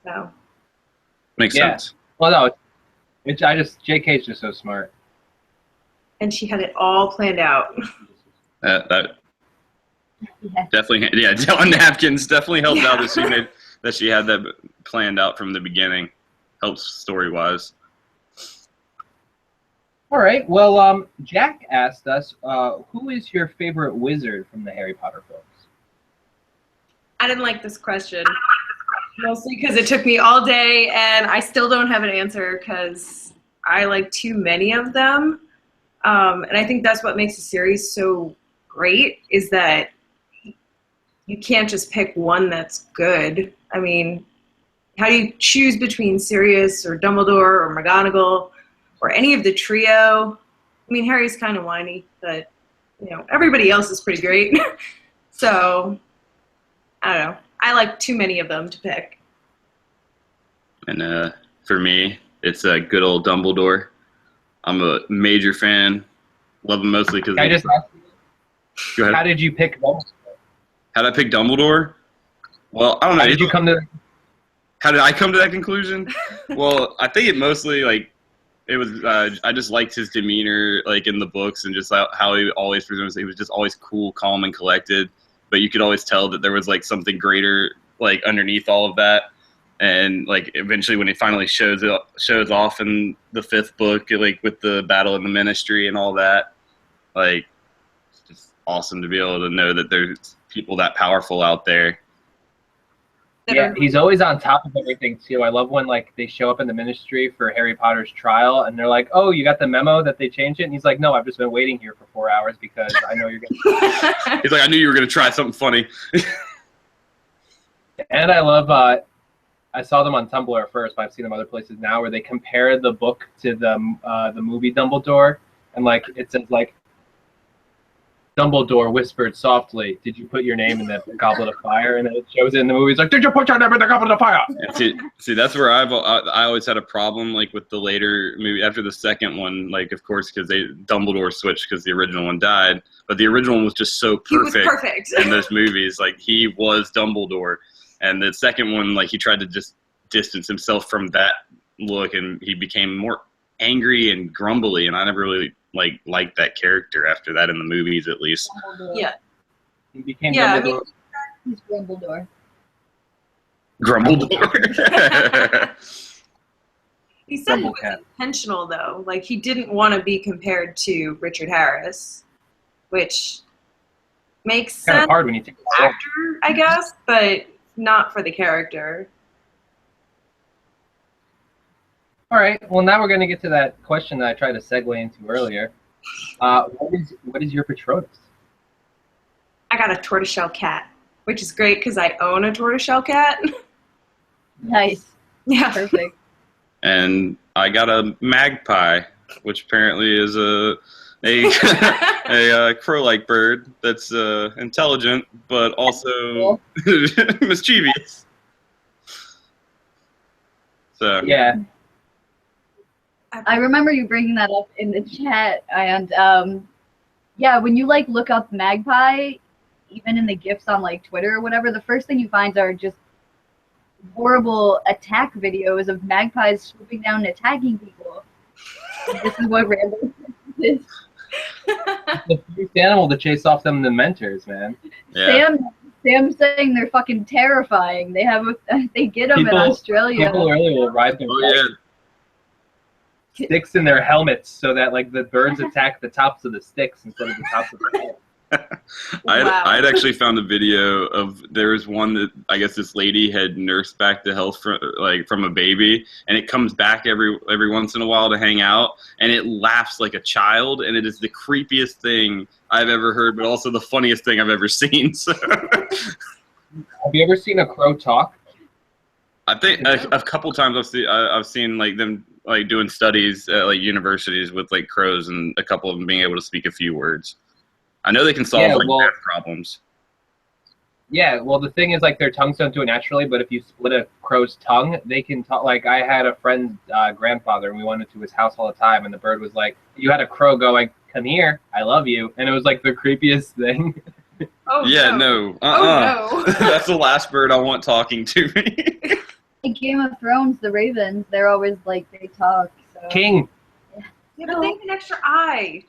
So. Makes sense. Well, no, JK's just so smart. And she had it all planned out. That definitely, on napkins definitely helped out that she had that planned out from the beginning. Helps story-wise. All right. Well, Jack asked us, who is your favorite wizard from the Harry Potter films? I didn't like this question. Mostly because it took me all day, and I still don't have an answer because I like too many of them. And I think that's what makes the series so great, is that you can't just pick one that's good. I mean, how do you choose between Sirius or Dumbledore or McGonagall or any of the trio? I mean, Harry's kind of whiny, but, everybody else is pretty great. So, I don't know. I like too many of them to pick. And for me, it's a good old Dumbledore. I'm a major fan. Love him mostly because. I just asked you, how did you pick Dumbledore? How did I pick Dumbledore? Well, I don't know. How did you come to? How did I come to that conclusion? Well, I think it mostly it was. I just liked his demeanor, like in the books, and just how he always presents. He was just always cool, calm, and collected. But you could always tell that there was like something greater, like underneath all of that. And like eventually, when he finally shows off in the 5th book, like with the battle in the Ministry and all that, like it's just awesome to be able to know that there's people that powerful out there. Yeah, he's always on top of everything too. I love when like they show up in the Ministry for Harry Potter's trial, and they're like, "Oh, you got the memo that they changed it?" And he's like, "No, I've just been waiting here for 4 hours because I know you're gonna." He's like, "I knew you were gonna try something funny." And I love. I saw them on Tumblr first, but I've seen them other places now, where they compare the book to the movie Dumbledore, and like it says like, Dumbledore whispered softly, "Did you put your name in the goblet of fire?" And then it shows it in the movie. It's like, "Did you put your name in the goblet of fire?" See, that's where I always had a problem, like with the later movie after the second one, like of course because Dumbledore switched because the original one died, but the original one was just so perfect. He was perfect in those movies. Like he was Dumbledore, and the second one, like he tried to just distance himself from that look, and he became more angry and grumbly, and I never really liked that character after that in the movies, at least. Yeah. He became Dumbledore. He's Grumbledore. Grumbledore. He said it was intentional, though. Like, he didn't want to be compared to Richard Harris, which makes sense. Kind of hard when you think for the actor, I guess, but not for the character. All right. Well, now we're going to get to that question that I tried to segue into earlier. What is your Patronus? I got a tortoiseshell cat, which is great because I own a tortoiseshell cat. Nice. Yeah. Perfect. And I got a magpie, which apparently is a crow-like bird that's intelligent but also mischievous. So yeah. I remember you bringing that up in the chat, and yeah, when you look up magpie, even in the GIFs on Twitter or whatever, the first thing you find are just horrible attack videos of magpies swooping down and attacking people. This is what random is. The first animal to chase off them Dementors, man. Yeah. Sam's saying they're fucking terrifying. They get them in Australia. People really will ride them. Oh, yeah. sticks in their helmets so that like the birds attack the tops of the sticks instead of the tops of their head. I had actually found a video of there was one that I guess this lady had nursed back to health from a baby, and it comes back every once in a while to hang out, and it laughs like a child, and it is the creepiest thing I've ever heard, but also the funniest thing I've ever seen. So. Have you ever seen a crow talk? I think a couple times I've seen like them like doing studies at like universities with like crows, and a couple of them being able to speak a few words. I know they can solve math problems. Yeah, well, the thing is, like, their tongues don't do it naturally, but if you split a crow's tongue, they can talk. Like, I had a friend's grandfather, and we went to his house all the time, and the bird was like, you had a crow going, come here, I love you. And it was, like, the creepiest thing. Oh, yeah, no. Oh, no. That's the last bird I want talking to me. In Game of Thrones, the ravens, they're always, like, they talk. So. King. Yeah, but they have an extra eye.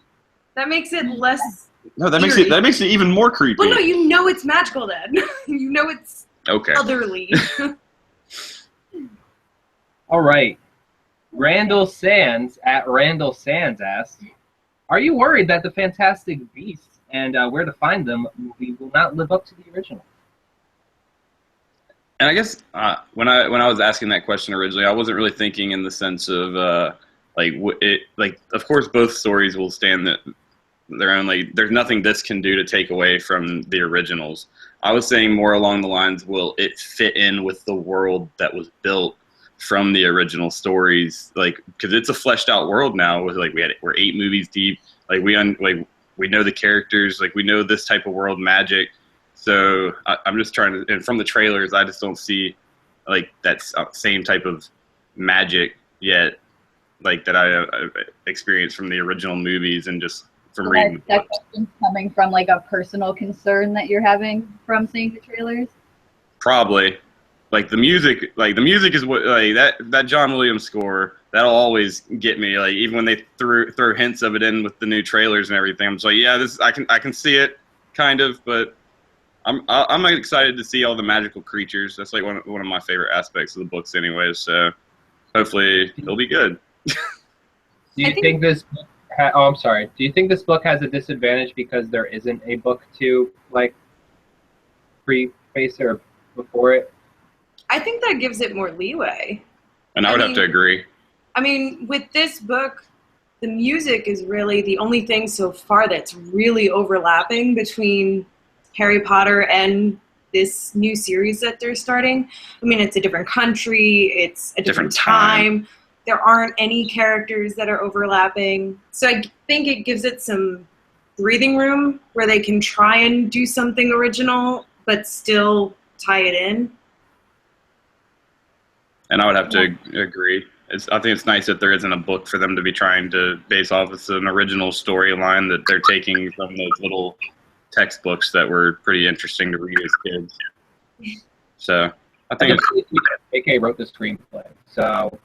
That makes it less... No, that makes it even more creepy. Well, no, you know it's magical then. You know it's otherly. All right. Randall Sands at Randall Sands asks, are you worried that the Fantastic Beasts and Where to Find Them movie will not live up to the original? And I guess when I was asking that question originally, I wasn't really thinking in the sense of of course both stories will stand their own. Like, there's nothing this can do to take away from the originals. I was saying more along the lines, will it fit in with the world that was built from the original stories? Like, because it's a fleshed out world now. With like we're 8 movies deep. Like we know the characters. Like we know this type of world magic. So I'm just trying to. And from the trailers, I just don't see like that same type of magic yet, like that I experienced from the original movies and just. From reading that question's coming from like a personal concern that you're having from seeing the trailers? Probably. Like the music is what like that John Williams score, that'll always get me. Like even when they throw hints of it in with the new trailers and everything, I'm just like, yeah, this I can see it kind of, but I'm excited to see all the magical creatures. That's like one of my favorite aspects of the books anyways, so hopefully it'll be good. Do you think this I'm sorry. Do you think this book has a disadvantage because there isn't a book to like preface or before it? I think that gives it more leeway. And I would have to agree. I mean, with this book, the music is really the only thing so far that's really overlapping between Harry Potter and this new series that they're starting. I mean, it's a different country, it's a different time. There aren't any characters that are overlapping. So I think it gives it some breathing room where they can try and do something original, but still tie it in. And I would have to agree. I think it's nice that there isn't a book for them to be trying to base off. It's an original storyline that they're taking from those little textbooks that were pretty interesting to read as kids. So I think JK wrote the screenplay, so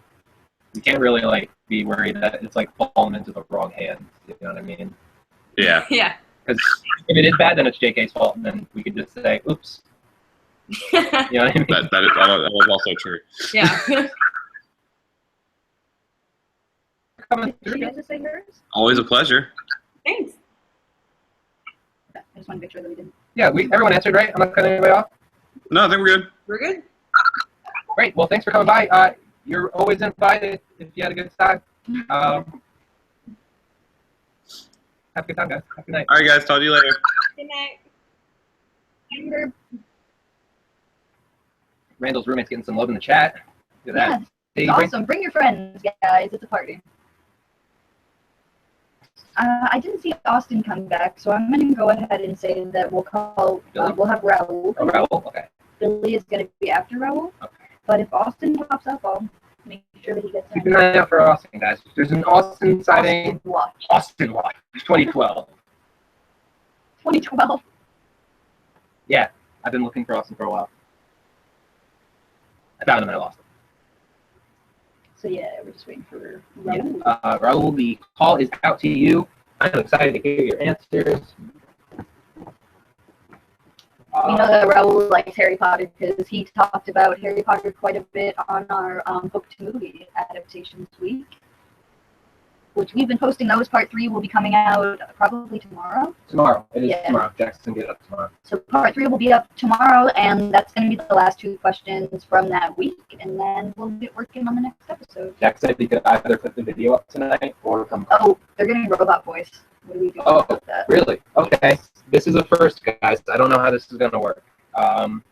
you can't really like be worried that it's like fallen into the wrong hands. You know what I mean? Yeah. Yeah. Because if it is bad, then it's JK's fault, and then we could just say, "Oops." You know what I mean? That was also true. Yeah. Did you guys just say yours? Always a pleasure. Thanks. I just want to make sure that we didn't. Yeah, everyone answered, right? I'm not cutting anybody off. No, I think we're good. We're good. Great. Well, thanks for coming by. You're always invited if you had a good time. Have a good time, guys. Have a good night. All right, guys. Talk to you later. Good night. Randall's roommate's getting some love in the chat. Look at that. It's awesome. Bring your friends, guys. It's a party. I didn't see Austin come back, so I'm going to go ahead and say that we'll we'll have Raul. Oh, Raul? Okay. Billy is going to be after Raul. Okay. But if Austin pops up, I'll make sure that he gets Keep an eye out for Austin, guys. There's an Austin sighting. Austin Watch. 2012. 2012? Yeah. I've been looking for Austin for a while. I found him and I lost him. So yeah, we're just waiting for Raul. Yeah. Raul, the call is out to you. I'm excited to hear your answers. We know that Raul likes Harry Potter because he talked about Harry Potter quite a bit on our book to movie adaptations week. which we've been posting those. Part 3 will be coming out probably tomorrow. Tomorrow. It is Yeah. tomorrow. Jackson get up tomorrow. So part 3 will be up tomorrow, and that's going to be the last 2 questions from that week, and then we'll get working on the next episode. Jack said he could either put the video up tonight or come. Oh, they're getting robot voice. What do we do about that? Really? Okay. This is a first, guys. I don't know how this is going to work. I'm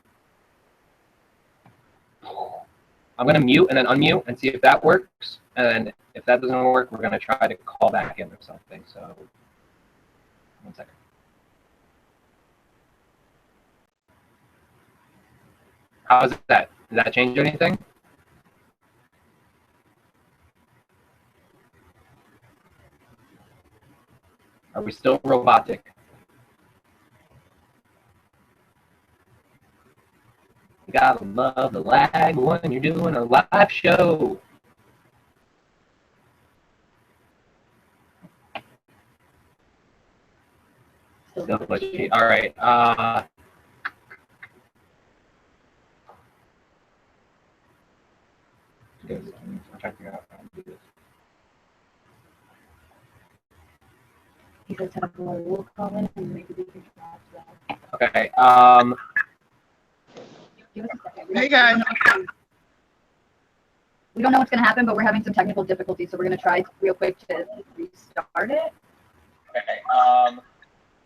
going to mute and then unmute and see if that works. And if that doesn't work, we're going to try to call back in or something. So, 1 second. How's that? Did that change anything? Are we still robotic? You gotta love the lag when you're doing a live show. Still glitchy. All right. I'm trying to figure out how to do this. He says, we'll call in and maybe we can drop that. Okay. Give us a second. Hey, guys. We don't know what's going to happen, but we're having some technical difficulties, so we're going to try real quick to restart it. Okay.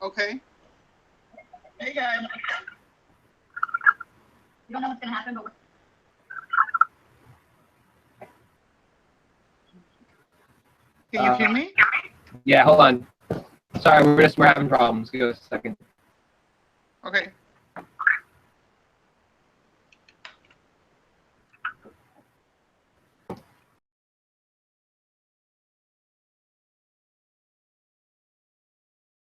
Okay. Hey, guys. We don't know what's going to happen, but we're... Can you hear me? Yeah, hold on. Sorry, we're having problems. Give us a second. Okay.